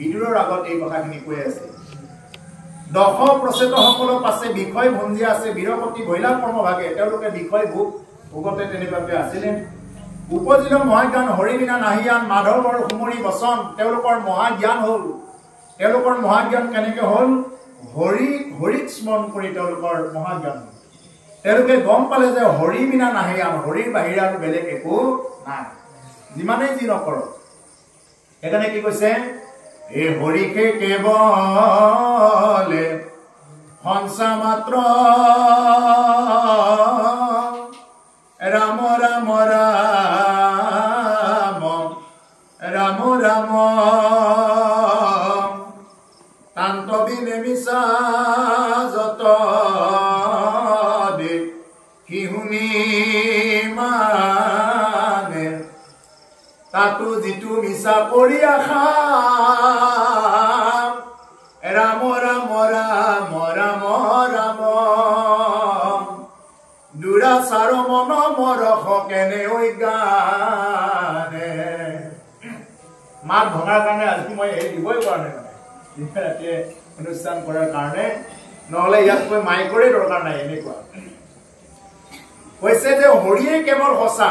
বিদুৰৰ আগত এই কথাখিনি কৈ আছে দশ প্ৰচেত সকলৰ পাছে বিষয় ভঞ্জি আছে বীৰপতি ভৈলা কৰ্মভাগে তেওঁলোকে বিষয় ভোগতে তেনেকুৱাকৈ আছিলে উপজিল মহাজ্ঞান হৰি বিনা নাহিয়ান মাধৱৰ সুমৰি বচন তেওঁলোকৰ মহাজ্ঞান হ'ল তেওঁলোকৰ মহাজ্ঞান কেনেকৈ হ'ল হৰিক স্মৰণ কৰি তেওঁলোকৰ মহাজ্ঞান তেওঁলোকে গম পালে যে হৰি বিনা নাহিয়ান হৰিৰ বাহিৰে আৰু বেলেগ একো নাই যিমানেই যি নকৰক সেইকাৰণে কি কৈছে এই হৰিকে কেৱলে হংসা মাত্ৰ ৰাম ৰাম ৰাম ৰাম ৰাম তান্ত বিনে মিছা যত দে কিহুনি মানে তাতো যিটো মিছা কৰি আশা ৰাম ৰাম ৰাম ৰাম ৰাম দুৰাচাৰ মন মৰস কেনে ঐ গানে মাত ভঙাৰ কাৰণে আজি মই এই দিবই পৰা নাই মানে ৰাতিয়ে অনুষ্ঠান কৰাৰ কাৰণে নহ'লে ইয়াত মই মাইকৰে দৰকাৰ নাই এনেকুৱা কৈছে যে হৰিয়ে কেৱল সঁচা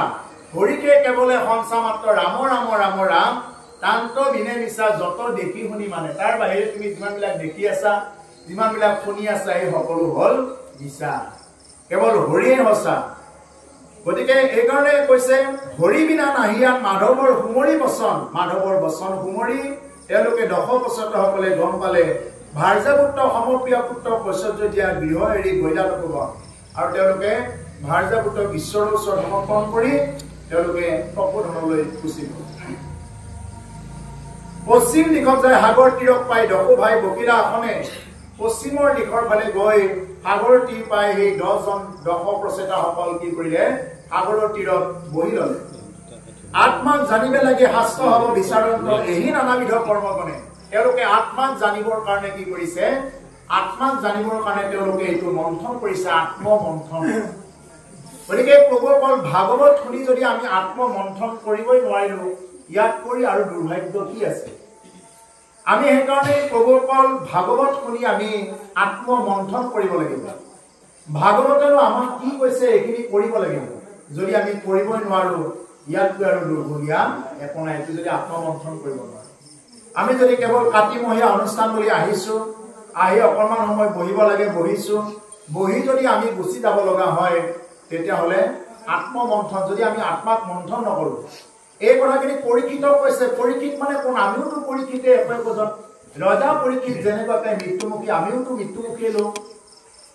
হৰিকে কেৱলে হংসা মাত্ৰ ৰাম ৰাম ৰাম ৰাম তান্ত বিনে মিছা যত দেখি শুনি মানে তাৰ বাহিৰে তুমি যিমানবিলাক দেখি আছা যিমানবিলাক শুনি আছা এই সকলো হ'ল মিছা কেৱল হৰিয়ে সঁচা গতিকে এইকাৰণে কৈছে হৰি বিনা নাহিয়ান মাধৱৰ সুমৰি বচন মাধৱৰ বচন সুমৰি তেওঁলোকে দশ প্ৰচেতসকলে গম পালে ভাৰ্যাপুত্ৰ সমপ্ৰিয় পুত্ৰ কৈশল্য দিয়া গৃহ এৰি গৈলালোক আৰু তেওঁলোকে ভাৰ্যাপুত্ৰ ঈশ্বৰৰ ওচৰত সমৰ্পণ কৰি তেওঁলোকে তপোধনলৈ গুচি গ'ল পশ্চিম দিশত যায় সাগৰ তীৰক পাই দশো ভাই বকিলা আসনে পশ্চিমৰ দিশৰ ফালে গৈ সাগৰ তীৰ পাই সেই 10জন দশ প্ৰচেতাসকল কি কৰিলে সাগৰৰ তীৰত বহি ল'লে আত্মাক জানিব লাগে শাস্ত্ৰ হ'ব বিচাৰন্ত এহি নানাবিধ কৰ্মগণে তেওঁলোকে আত্মাক জানিবৰ কাৰণে কি কৰিছে আত্মাক জানিবৰ কাৰণে তেওঁলোকে এইটো মন্থন কৰিছে আত্মমন্থন গতিকে প্ৰভুসকল ভাগৱত শুনি যদি আমি আত্মমন্থন কৰিবই নোৱাৰিলো ইয়াত কৰি আৰু দুৰ্ভাগ্য কি আছে আমি সেইকাৰণে প্ৰভুসকল ভাগৱত শুনি আমি আত্মমন্থন কৰিব লাগিব ভাগৱতেও আমাক কি কৈছে এইখিনি কৰিব লাগিব যদি আমি কৰিবই নোৱাৰো ইয়াতকৈ আৰু দুৰ্ভগীয়া একো নাই যদি আত্মমন্থন কৰিব নোৱাৰো আমি যদি কেৱল কাতিমহীয়া অনুষ্ঠান বুলি আহিছো আহি অকণমান সময় বহিব লাগে বহিছো বহি যদি আমি গুচি যাব লগা হয় তেতিয়াহ'লে আত্মমন্থন যদি আমি আত্মাক মন্থন নকৰো এই কথাখিনি পৰীক্ষিতক কৈছে পৰীক্ষিত মানে কোন আমিওতো পৰীক্ষিতে একজন ৰজা পৰীক্ষিত যেনেকুৱাকৈ মৃত্যুমুখী আমিওতো মৃত্যুমুখী লোক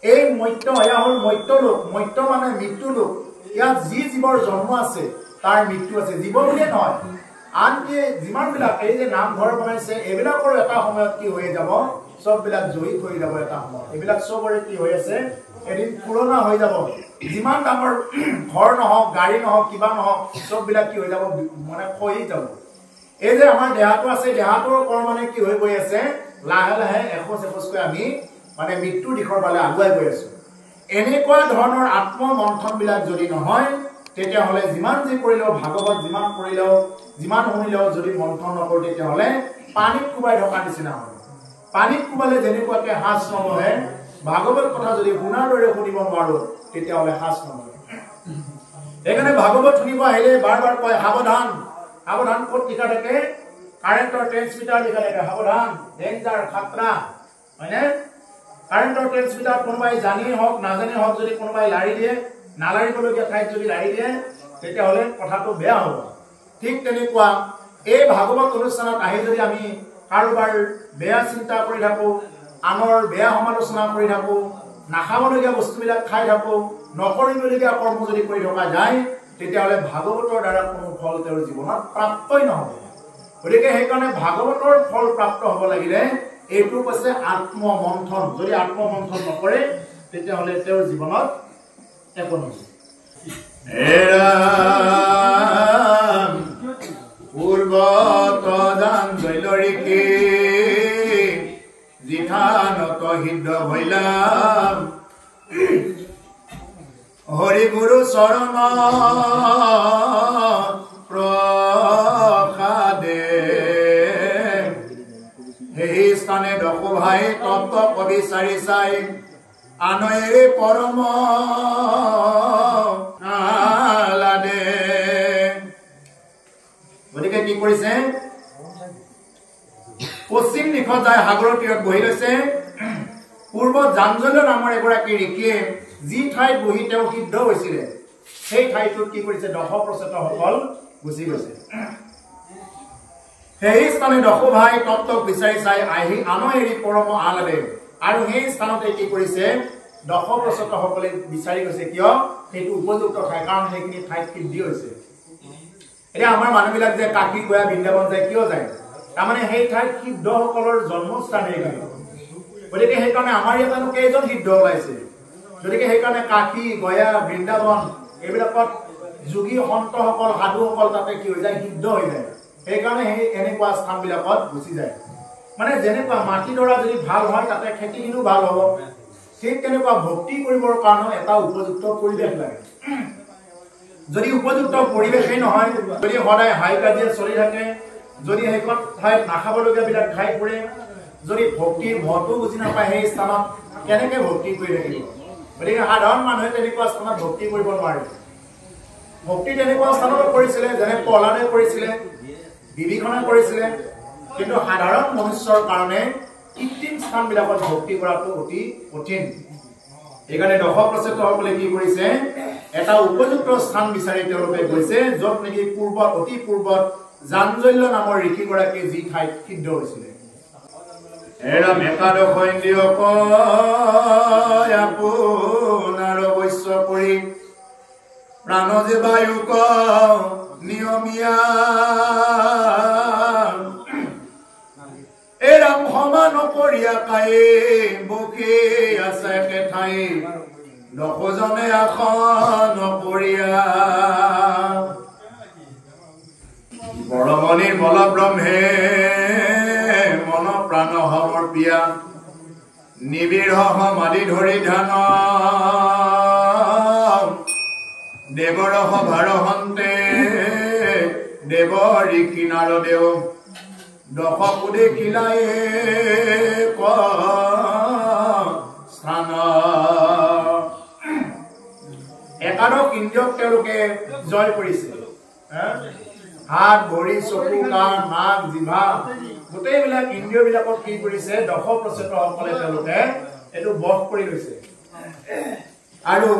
এই মৈত্য এয়া হ'ল মৈত্য লোক মৈত্য মানে মৃত্যু লোক ইয়াত যি জীৱৰ জন্ম আছে তাৰ মৃত্যু আছে জীৱ বুলিয়ে নহয় আনকি যিমানবিলাক এই যে নামঘৰ বনাইছে এইবিলাকৰ এটা সময়ত কি হৈ যাব সববিলাক জড়িত হৈ যাব এটা সময়ত এইবিলাক সবৰে কি হৈ আছে এদিন পুৰণা হৈ যাব যিমান ডাঙৰ ঘৰ নহওক গাড়ী নহওক কিবা নহওক সববিলাক কি হৈ যাব মানে খহি যাব এই যে আমাৰ দেহাটো আছে দেহাটোৰ মানে কি হৈ গৈ আছে লাহে লাহে এখোজ এখোজকৈ আমি মানে মৃত্যুৰ দিশৰ ফালে আগুৱাই গৈ আছো এনেকুৱা ধৰণৰ আত্মমন্থনবিলাক যদি নহয় তেতিয়াহ'লে যিমান যি কৰিলেও ভাগৱত যিমান কৰিলেও যিমান শুনিলেও যদি মন্থন নকৰোঁ তেতিয়াহ'লে পানীত কোবাই থকা নিচিনা হয় পানীত কোবালে যেনেকুৱাকৈ সাঁচ নবহে ভাগৱত কথা যদি শুনাৰ দৰে শুনিব নোৱাৰো তেতিয়াহ'লে সাঁচ নবহে সেইকাৰণে ভাগৱত শুনিব আহিলে বাৰ বাৰ কয় সাৱধান সাৱধান ক'ত লিখা থাকে কাৰেণ্টৰ ট্ৰেন্সমিটাৰ লিখা থাকে সাৱধান ডেঞ্জাৰ খাতৰা হয়নে কাৰেণ্টৰ ট্ৰেন্সমিটাৰ কোনোবাই জানি হওক নাজানি হওক যদি কোনোবাই লাৰি দিয়ে নালাৰিবলগীয়া ঠাইত যদি লাৰি দিয়ে তেতিয়াহ'লে কথাটো বেয়া হ'ব ঠিক তেনেকুৱা এই ভাগৱত অনুষ্ঠানত আহি যদি আমি কাৰোবাৰ বেয়া চিন্তা কৰি থাকো আনৰ বেয়া সমালোচনা কৰি থাকো নাখাবলগীয়া বস্তুবিলাক খাই থাকো নকৰিবলগীয়া কৰ্ম যদি কৰি থকা যায় তেতিয়াহ'লে ভাগৱতৰ দ্বাৰা কোনো ফল তেওঁৰ জীৱনত প্ৰাপ্তই নহ'ব গতিকে সেইকাৰণে ভাগৱতৰ ফল প্ৰাপ্ত হ'ব লাগিলে এইটো কৈছে আত্মমন্থন যদি আত্মমন্থন নকৰে তেতিয়াহ'লে তেওঁৰ জীৱনত একো নহয় পূৰ্বত দান জৈলৰিকে জিঠানত হৃদ ভৈলাম হৰি গুৰু চৰণ প্ৰসাদে সেই স্থানে দশ ভাই তত্ত্ব অবিচাৰি চাই আনয়েৰে পৰম আলাদে। গতিকে কি কৰিছে পশ্চিম দিশত যায় সাগৰৰ তীৰত বহি লৈছে। পূৰ্বত জাঞ্জল্য নামৰ এগৰাকী ঋষিয়ে যি ঠাইত বহি তেওঁ সিদ্ধ হৈছিলে সেই ঠাইটোত কি কৰিছে দশ প্ৰচেতসকল গুচি গৈছে। সেই স্থানে দশ ভাই তত্ত্বক বিচাৰি চাই আহি আনো এৰি পৰম আলাদে। আৰু সেই স্থানতে কি কৰিছে দশ প্ৰচেতসকলে বিচাৰি গৈছে কিয় সেইটো উপযুক্ত ঠাই, কাৰণ সেইখিনি ঠাইত সিদ্ধি হৈছে। এতিয়া আমাৰ মানুহবিলাক যে কাশী গয়া বৃন্দাবন যায় কিয় যায়, তাৰমানে সেই ঠাইত সিদ্ধসকলৰ জন্মস্থান সেইকাৰণে। গতিকে সেইকাৰণে আমাৰ ইয়াত কেইজন সিদ্ধ ওলাইছে, গতিকে সেইকাৰণে কাশী গয়া বৃন্দাবন এইবিলাকত যোগী সন্তসকল সাধুসকল তাতে কি হৈ যায় সিদ্ধ হৈ যায়। সেইকাৰণে সেই এনেকুৱা স্থানবিলাকত গুচি যায়। মানে যেনেকুৱা মাটিডৰা যদি ভাল হয় তাতে খেতিখিনিও ভাল হ'ব, ঠিক তেনেকুৱা ভক্তি কৰিবৰ কাৰণে এটা উপযুক্ত পৰিৱেশ লাগে। যদি উপযুক্ত পৰিৱেশেই নহয়, যদি সদায় হাই কাজিয়া চলি থাকে, যদি সেইখন ঠাইত নাখাবলগীয়া বিলাক খাই ফুৰে, যদি ভক্তিৰ মহত্ব বুজি নাপায় সেই স্থানত কেনেকে ভক্তি কৰি থাকিব। গতিকে সাধাৰণ মানুহে তেনেকুৱা স্থানত ভক্তি কৰিব নোৱাৰে। ভক্তি তেনেকুৱা স্থানত কৰিছিলে যেনে প্ৰহ্লাদে কৰিছিলে, বিভীষণে কৰিছিলে, কিন্তু সাধাৰণ মনুষ্যৰ কাৰণে কৃত্ৰিম স্থানবিলাকত ভক্তি কৰাটো অতি কঠিন। সেইকাৰণে দশ প্ৰচেতসকলে কি কৰিছে এটা উপযুক্ত স্থান বিচাৰি তেওঁলোকে গৈছে য'ত নেকি পূৰ্বত অতি পূৰ্বত জাঞ্জল্য নামৰ ঋষিগৰাকী যি ঠাইত সিদ্ধ হৈছিলে। এৰাম একাদশ ইন্দ্ৰিয় আপোনাৰ অৱশ্য কৰি প্ৰাণ যে বায়ুক নিয়মীয়া এৰাম সমান কৰিয়া কাই বকি আছে ঠাই দশজনে আসন কৰিয়া বৰমণিৰ বল ব্ৰহ্মে মন প্ৰাণ সমৰ্পিয়া নিবিড় সমাধি ধৰি ধ্যান দেৱৰ সভাৰ হন্তে দেৱ ঋষি নাৰদেৱ দশকো দেখিলাই স্থান। একাদশ ইন্দ্ৰিয়ক তেওঁলোকে জয় কৰিছে। হাত ভৰি চকু কাণ নাক জিভা গোটেইবিলাক ইন্দ্ৰিয়বিলাকক কি কৰিছে দশ প্ৰচেতসকলে তেওঁলোকে এইটো বধ কৰি লৈছে। আৰু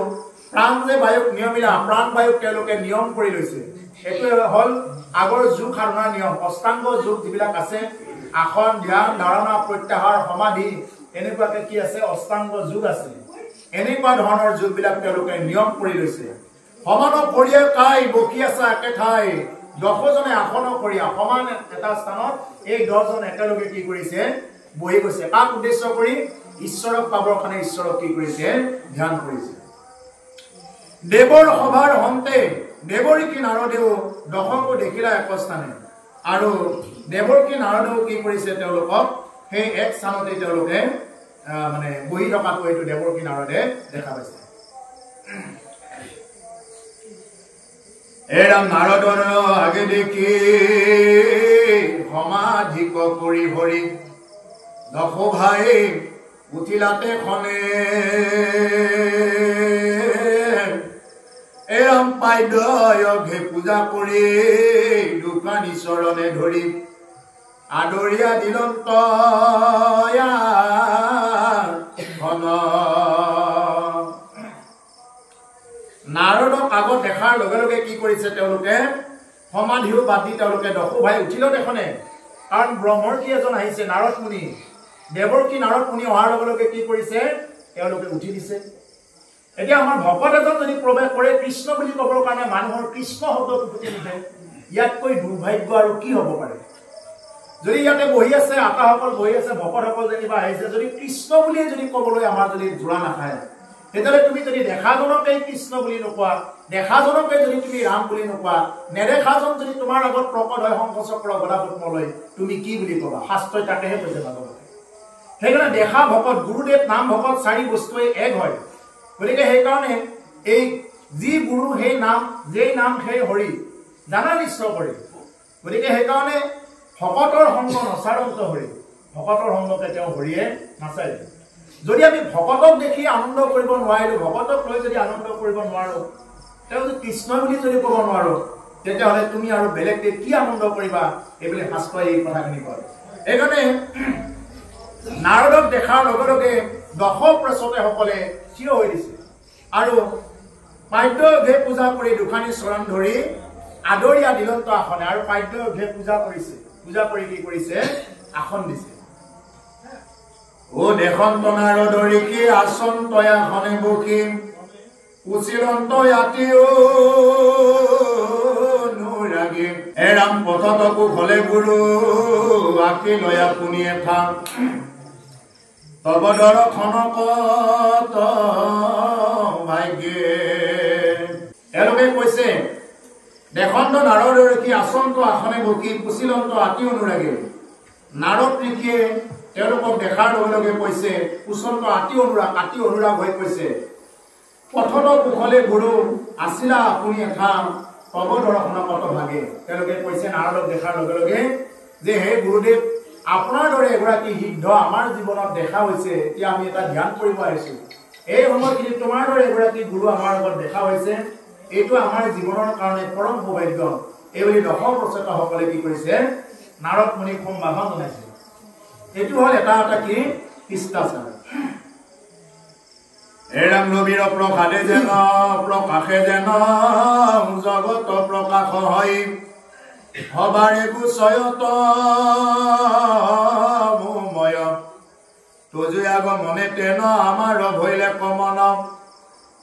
প্ৰাণ যে বায়ুক নিয়মিলা প্ৰাণ বায়ুক তেওঁলোকে নিয়ম কৰি লৈছে। এইটো হল আগৰ যোগ সাধনাৰ নিয়ম। অষ্টাংগ যোগ যিবিলাক আছে আসন ধ্যান ধাৰণা প্ৰত্যাহাৰ সমাধি এনেকুৱাকে কি আছে অষ্টাংগ যোগ আছে। এনেকুৱা ধৰণৰ যোগবিলাক তেওঁলোকে নিয়ম কৰি লৈছে। সমান কৰিয়ে কাই বকি আছে একে ঠাই দশজনে আসন কৰি সমান এটা স্থানত এই দহজন একেলগে কি কৰিছে বহি গৈছে। কাক উদ্দেশ্য কৰি ঈশ্বৰক পাবৰ কাৰণে ঈশ্বৰক কি কৰিছে ধ্যান কৰিছে। দেৱৰ সভাৰ হন্তে দেৱঋষি নাৰদেৱ দশকো দেখিলা এক স্থানে। আৰু দেৱঋষি নাৰদেৱ কি কৰিছে তেওঁলোকক সেই এক স্থানতে তেওঁলোকে মানে বহি থকাটো এইটো দেৱঋষি নাৰদে দেখা পাইছে। এৰাম নাৰদৰ আগে দেখি সমাধিক কৰি ভৰি দশ ভাই উঠিলাতে খনে এৰাম পাইদয়ঘে পূজা কৰি দোকানী চৰণে ধৰি আদৰিয়া দিলন্ত নাৰদক আগত দেখাৰ লগে লগে কি কৰিছে তেওঁলোকে সমাধিও বাদ দি তেওঁলোকে দশো ভাই উঠিল দেখনে। কাৰণ ব্ৰহ্মৰ কি এজন আহিছে নাৰদ মুনি, দেৱৰ কি নাৰদ মুনি অহাৰ লগে লগে কি কৰিছে তেওঁলোকে উঠি দিছে। এতিয়া আমাৰ ভকত এজন যদি প্ৰৱেশ কৰে কৃষ্ণ বুলি ক'বৰ কাৰণে মানুহৰ কৃষ্ণ শব্দটো ফুটি নুঠে, ইয়াতকৈ দুৰ্ভাগ্য আৰু কি হ'ব পাৰে। যদি ইয়াতে বহি আছে আতাসকল বহি আছে ভকতসকল যেনিবা আহিছে, যদি কৃষ্ণ বুলিয়ে যদি ক'বলৈ আমাৰ যদি জোৰা নাখায়, তেতিয়াহ'লে তুমি যদি দেখাজনকে কৃষ্ণ বুলি নোকোৱা, দেখাজনকে যদি তুমি ৰাম বুলি নোকোৱা, নেদেখাজন যদি তোমাৰ আগত প্ৰকট হয় শংখচক্ৰ গদা পদ্মলৈ, তুমি কি বুলি ক'বা? শাস্ত্ৰই তাকেহে কৈছে ভাগৱতে। সেইকাৰণে দেখা ভকত গুৰুদেৱ নাম ভকত চাৰি বস্তুৱে এক হয়। গতিকে সেইকাৰণে এই যি গুৰু সেই নাম, যেই নাম সেই হৰি জানা নিশ্চয় কৰি। গতিকে সেইকাৰণে ভকতৰ সংগ নচাৰন্ত হৰি, ভকতৰ সংগকে তেওঁ হৰিয়ে নাচায় যদি আমি ভকতক দেখি আনন্দ কৰিব নোৱাৰিলো ভকতক লৈ যদি আনন্দ কৰিব নোৱাৰো তেওঁ যদি কৃষ্ণ বুলি যদি ক'ব নোৱাৰো তেতিয়াহ'লে তুমি আৰু বেলেগকে কি আনন্দ কৰিবা এইবুলি শাস্ত্ৰই এই কথাখিনি কয় এইকাৰণে নাৰদক দেখাৰ লগে লগে দশ প্ৰচতেসকলে থিয় হৈ দিছে আৰু পাদ্যঘে পূজা কৰি দুখানি চৰণ ধৰি আদৰীয়া দিলন্ত আসনে আৰু পাদ্যঘে পূজা কৰিছে পূজা কৰি কি কৰিছে আসন দিছে ও দেশন্ত নাৰদৰি কি আসন তয়াসনে বকি উচিৰন্ত ইয়াতিও নুৰাগী এৰাম পথতকো হলে গুৰু আকি লয়া পুনিয়ে থাম তব দৰ্শনকত ভাগ্যে এওঁলোকে কৈছে দেশন্ত নাৰদ ঋষি আসন্ত আসনে বকি কুচিলন্ত আতি অনুৰাগী নাৰদ ঋষিয়ে তেওঁলোকক দেখাৰ লগে লগে কৈছে কুচন্ত আতি অনুৰাগ হৈ কৈছে পথত কুশলে গুৰু আছিলা আপুনি এঠাম তব দৰ্শনকত ভাগে তেওঁলোকে কৈছে নাৰদক দেখাৰ লগে লগে যে হে গুৰুদেৱ আপোনাৰ দৰে এগৰাকী সিদ্ধ আমাৰ জীৱনত দেখা হৈছে এতিয়া আমি এটা ধ্যান কৰিব আহিছো এই সময়খিনি তোমাৰ দৰে এগৰাকী গুৰু আমাৰ লগত দেখা হৈছে এইটো আমাৰ জীৱনৰ কাৰণে পৰম সৌভাগ্য এইবুলি দশ প্ৰচেতসকলে কি কৰিছে নাৰদ মুনিক সম্ভাষণ জনাইছে এইটো হ'ল এটা কি শিষ্টাচাৰ এৰাম ৰবিৰ প্ৰসাদে যেন প্ৰকাশে যেন জগত প্ৰকাশ হয় হবাৰে গুচয়ত ময় তজু আগ মনে তেন আমাৰ ভৈলে কমন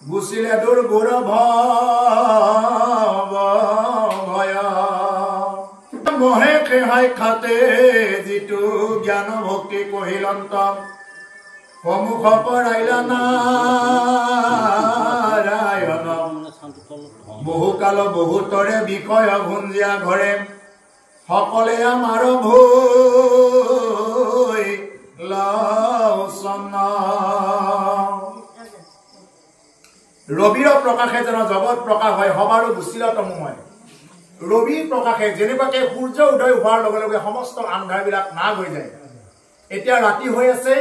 গুচিলে দুৰ্গুৰ ভয় মহে খেহাই খাতে যিটো জ্ঞান ভক্তি কহিলন্ত সমুখ কৰাইলা নাৰায়ণ বহুকাল বহুতৰে বিষয় ভুঞ্জিয়া ঘৰে সকলে আমাৰ ভৈ লচন ৰবিৰ প্ৰকাশে যেন জগত প্ৰকাশ হয় সবাৰো গুচিলত সময় ৰবিৰ প্ৰকাশে যেনেবাকে সূৰ্য উদয় হোৱাৰ লগে লগে সমস্ত আন্ধাৰবিলাক নাগ হৈ যায় এতিয়া ৰাতি হৈ আছে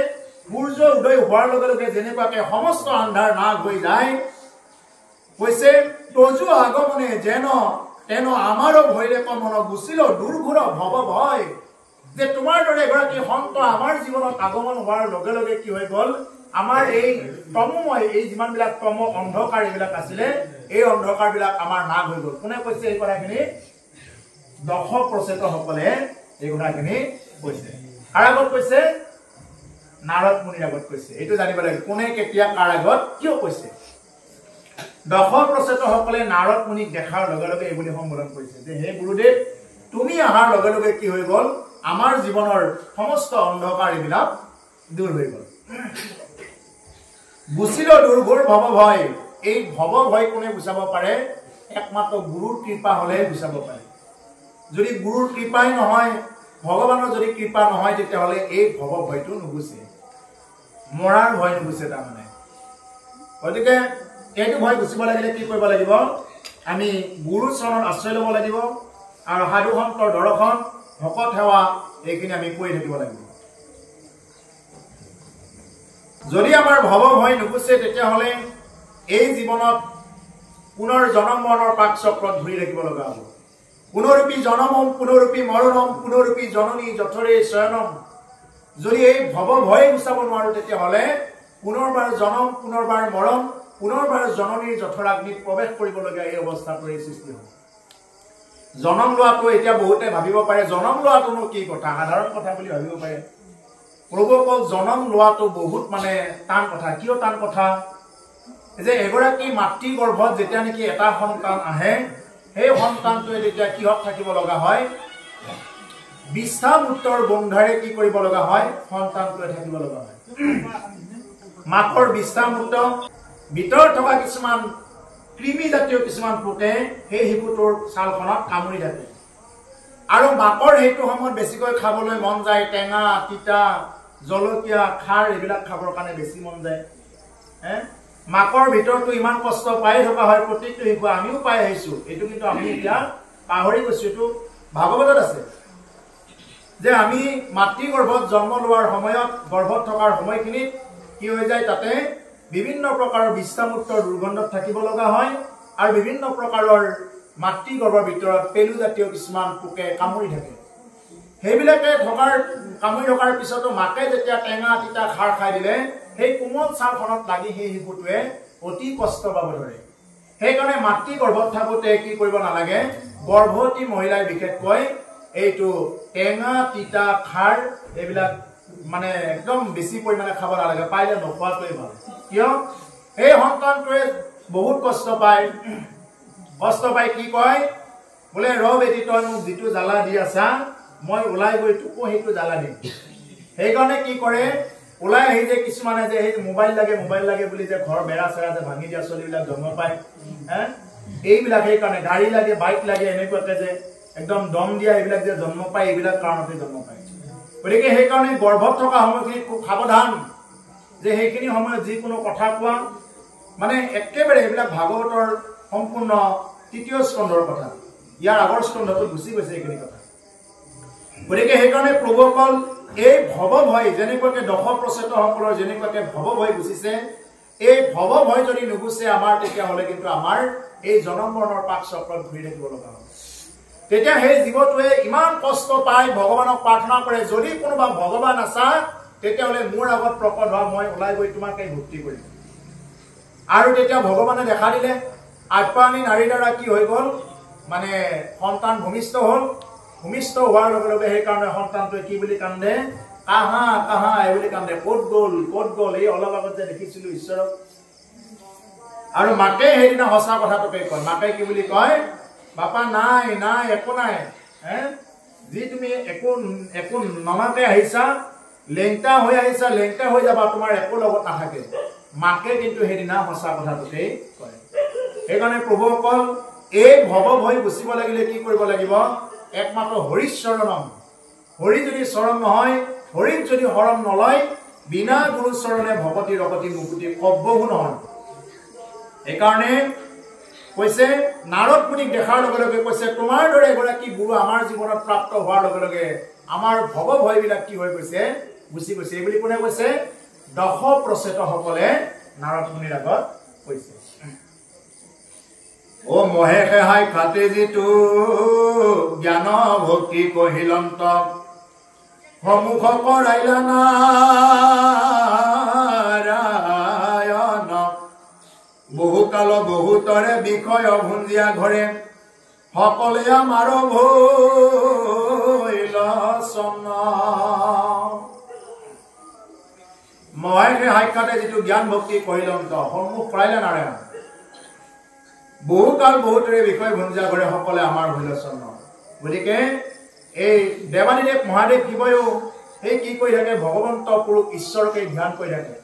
সূৰ্য উদয় হোৱাৰ লগে লগে যেনেবাকে সমস্ত আন্ধাৰ নাগ হৈ যায় কৈছে তজু আগমনে যেন তেন আমাৰো ভৈলে কমন গুচিল দুৰ্ঘুৰ ভৱ ভয় যে তোমাৰ দৰে এগৰাকী সন্ত আমাৰ জীৱনত আগমন হোৱাৰ লগে লগে কি হৈ গ'ল আমাৰ এই তমময় এই যিমানবিলাক তম অন্ধকাৰ এইবিলাক আছিলে এই অন্ধকাৰবিলাক আমাৰ নাগ হৈ গ'ল কোনে কৈছে এই কথাখিনি দশ প্ৰচেতসকলে এই কথাখিনি কৈছে আৰু আগত কৈছে নাৰদ মুনিৰ আগত কৈছে এইটো জানিব লাগে কোনে কেতিয়া কাৰ আগত কিয় কৈছে দশ প্ৰচেতসকলে নাৰদ মুনিক দেখাৰ লগে লগে এইবুলি সম্বোধন কৰিছে যে হে গুৰুদেৱ তুমি অহাৰ লগে লগে কি হৈ গ'ল আমাৰ জীৱনৰ সমস্ত অন্ধকাৰ এইবিলাক দূৰ হৈ গ'ল গুচিল দুৰ্ঘোৰ ভৱ ভয় এই ভৱ ভয় কোনে গুচাব পাৰে একমাত্ৰ গুৰুৰ কৃপা হলে গুচাব পাৰে যদি গুৰুৰ কৃপাই নহয় ভগৱানৰ যদি কৃপা নহয় তেতিয়াহ'লে এই ভৱ ভয়টো নুগুচে মৰাৰ ভয় নুগুচে তাৰমানে গতিকে এইটো ভয় গুচিব লাগিলে কি কৰিব লাগিব আমি গুৰু চৰণৰ আশ্ৰয় ল'ব লাগিব আৰু সাধু সন্তৰ দৰ্শন ভকত সেৱা এইখিনি আমি কৰি থাকিব লাগিব যদি আমাৰ ভৱ ভয় নুগুচে তেতিয়াহ'লে এই জীৱনত পুনৰ জনম মৰণৰ পাক চক্ৰত ঘূৰি থাকিব লগা হ'ব পুনৰূপী জনমম পুনৰূপী মৰণম পুনৰূপী জননী যথৰে শয়নম যদি এই ভৱ ভয় গুচাব নোৱাৰো তেতিয়াহ'লে পুনৰবাৰ জনম পুনৰবাৰ মৰম পুনৰবাৰ জননীৰ যথৰাগ্নিত প্ৰৱেশ কৰিবলগীয়া এই অৱস্থাটোৰ সৃষ্টি হ'ব জনম লোৱাটো এতিয়া বহুতে ভাবিব পাৰে জনম লোৱাটোনো কি কথা সাধাৰণ কথা বুলি ভাবিব পাৰে প্ৰভুসকল জনম লোৱাটো বহুত মানে টান কথা কিয় টান কথা যে এগৰাকী মাতৃ গৰ্ভত যেতিয়া নেকি এটা সন্তান আহে সেই সন্তানটোৱে যেতিয়া কিহত থাকিব লগা হয় বিষ্ঠামূত্ৰৰ বন্ধাৰে কি কৰিব লগা হয় সন্তানটোৱে থাকিব লগা হয় মাকৰ বিষ্ঠামূত্ৰ ভিতৰত থকা কিছুমান কৃমি জাতীয় কিছুমান পোকে সেই শিশুটোৰ ছালখনত কামুৰি থাকে আৰু মাকৰ সেইটো সময়ত বেছিকৈ খাবলৈ মন যায় টেঙা তিতা জলকীয়া খাৰ এইবিলাক খাবৰ কাৰণে বেছি মন যায় মাকৰ ভিতৰতো ইমান কষ্ট পাই থকা হয় প্ৰত্যেকটো শিশু আমিও পাই আহিছো এইটো কিন্তু আমি এতিয়া পাহৰি গৈছো এইটো ভাগৱতত আছে যে আমি মাতৃ গৰ্ভত জন্ম লোৱাৰ সময়ত গৰ্ভত থকাৰ সময়খিনিত কি হৈ যায় তাতে বিভিন্ন প্ৰকাৰৰ বিষ্ঠামূত্ৰৰ দুৰ্গন্ধত থাকিব লগা হয় আৰু বিভিন্ন প্ৰকাৰৰ মাতৃ গৰ্ভৰ ভিতৰত পেলু জাতীয় কিছুমান পোকে কামুৰি থাকে সেইবিলাকে কামুৰি থকাৰ পিছতো মাকে যেতিয়া টেঙা তিতা খাৰ খাই দিলে সেই কোমল ছালখনত লাগি সেই শিশুটোৱে অতি কষ্ট পাব ধৰে সেইকাৰণে মাতৃ গৰ্ভত থাকোঁতে কি কৰিব নালাগে গৰ্ভৱতী মহিলাই বিশেষকৈ এইটো টেঙা তিতা খাৰ এইবিলাক মানে একদম বেছি পৰিমাণে খাব নালাগে পাইলে নোখোৱাটোৱে ভাল কিয় এই সন্তানটোৱে বহুত কষ্ট পায় কি কয় বোলে ৰ বেটি তই মোক যিটো জ্বালা দি আছা মই ওলাই গৈ তোকো সেইটো জ্বালা দিম সেইকাৰণে কি কৰে ওলাই আহি যে কিছুমানে যে এই মোবাইল লাগে বুলি যে ঘৰ বেৰা চেৰা যে ভাঙি দিয়া ছোৱালীবিলাক জন্ম পায় এইবিলাক সেইকাৰণে গাড়ী লাগে বাইক লাগে এনেকুৱাকে যে একদম দম দিয়া এইবিলাক যে জন্ম পায় এইবিলাক কাৰণতে জন্ম পায় গতিকে সেইকাৰণে গৰ্ভত থকা সময়খিনিত খুব সাৱধান যে সেইখিনি সময়ত যিকোনো কথা কোৱা মানে একেবাৰে এইবিলাক ভাগৱতৰ সম্পূৰ্ণ তৃতীয় স্কন্ধৰ কথা ইয়াৰ আগৰ স্কন্ধটো গুচি গৈছে এইখিনি কথা গতিকে সেইকাৰণে প্ৰভুসকল এই ভৱ ভয় যেনেকুৱাকে দশ প্ৰচেতসকলৰ যেনেকুৱাকে ভৱ ভয় গুচিছে এই ভৱ ভয় যদি নুগুচে আমাৰ তেতিয়াহ'লে কিন্তু আমাৰ এই জনম মৰণৰ পাক চক্ৰত ঘূৰি থাকিব লগা হয় তেতিয়া সেই জীৱটোৱে ইমান কষ্ট পায় ভগৱানক প্ৰাৰ্থনা কৰে যদি কোনোবা ভগৱান আছা তেতিয়াহ'লে মোৰ আগত প্ৰকট হোৱা মই ওলাই গৈ তোমাকে ভক্তি কৰিম আৰু তেতিয়া ভগৱানে দেখা দিলে আপ্যায়নী নাৰীৰ দ্বাৰা কি হৈ গ'ল মানে সন্তান ভূমিষ্ঠ হ'ল ভূমিষ্ঠ হোৱাৰ লগে লগে সেইকাৰণে সন্তানটোৱে কি বুলি কান্দে কাহা এই বুলি কান্দে ক'ত গ'ল এই অলপ আগত যে দেখিছিলো ঈশ্বৰক আৰু মাকে সেইদিনা সঁচা কথাটোকে কয় মাকে কি বুলি কয় বাপা নাই একো নাই যি তুমি একো নমাকে আহিছা লেংটা হৈ আহিছা লেংটা হৈ যাবা তোমাৰ একো লগত নাথাকে মাকে কিন্তু সেইদিনা সঁচা কথাটোকে কয় সেইকাৰণে প্ৰভুসকল এই ভৱ ভয় গুচিব লাগিলে কি কৰিব লাগিব একমাত্ৰ হৰিচৰণম হৰি যদি চৰণ নহয় হৰিক যদি শৰণ নলয় বিনা গুৰু চৰণে ভকতি ৰকতি মুকুতি কব্বহু নহয় সেইকাৰণে কৈছে নাৰদ মুনিক দেখাৰ লগে লগে কৈছে তোমাৰ দৰে এগৰাকী গুৰু আমাৰ জীৱনত প্ৰাপ্ত হোৱাৰ লগে লগে আমাৰ ভৱ ভয়বিলাক কি হৈ গৈছে গুচি গৈছে এই বুলি কোনে কৈছে দশ প্ৰচেতসকলে নাৰদ মুনিৰ আগত কৈছে ও মহে খেহাই খাতে যিটো জ্ঞান ভক্তি কহিলন্ত সমুখ কৰাইলা নাৰায়ণ বহুকাল বহুতৰে বিষয় ভুঞ্জিয়া ঘৰে সকলে আমাৰ ভৈল চন মহে খেহাই খাতে যিটো জ্ঞান ভক্তি কহিলন্ত সমুখ কৰাইলা নাৰায়ণ বহুকাল বহুতৰে বিষয় ভুঞ্জা ঘৰে সকলে আমাৰ ভৈলচন গতিকে এই দেৱানীদেৱ মহাদেৱ শিৱয়ো সেই কি কৰি থাকে ভগৱন্ত পুৰুষ ঈশ্বৰকে ধ্যান কৰি থাকে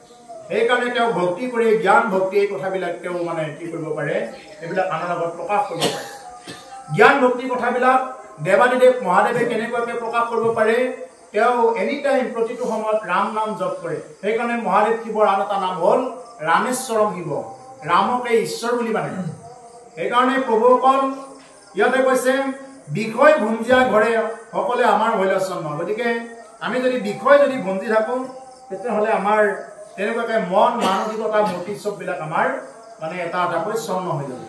সেইকাৰণে তেওঁ ভক্তি কৰি জ্ঞান ভক্তি এই কথাবিলাক তেওঁ মানে কি কৰিব পাৰে এইবিলাক আনৰ আগত প্ৰকাশ কৰিব পাৰে জ্ঞান ভক্তি কথাবিলাক দেৱানীদেৱ মহাদেৱে কেনেকুৱাকৈ প্ৰকাশ কৰিব পাৰে তেওঁ এনি টাইম প্ৰতিটো সময়ত ৰাম নাম জপ কৰে সেইকাৰণে মহাদেৱ শিৱৰ আন এটা নাম হ'ল ৰামেশ্বৰম শিৱ ৰামকে ঈশ্বৰ বুলি মানে সেইকাৰণে প্ৰভুসকল ইয়াতে কৈছে বিষয় ভুঞ্জিয়া ঘৰে সকলে আমাৰ ভৈলচন গতিকে আমি যদি বিষয় যদি ভুঞ্জি থাকো তেতিয়াহ'লে আমাৰ তেনেকুৱাকে মন মানসিকতা মূৰ্তি চববিলাক আমাৰ মানে এটা এটাকৈ চন্ন হৈ যাব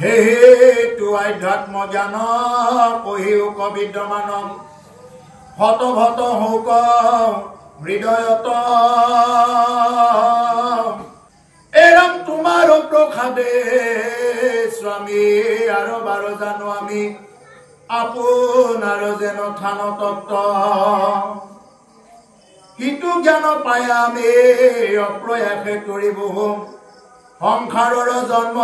হেতু আধ্যাত্ম জ্ঞান কহিও কবিদ্যমানম হত ভত হৌক হৃদয়ত এরম তোমারও প্রসাদে স্বামী আরো বারো জানো আমি আপনার যেন থান তত্ত্ব হিতু জ্ঞান পাই আমি অপ্রয়াসে করিব সংসাৰৰ জন্ম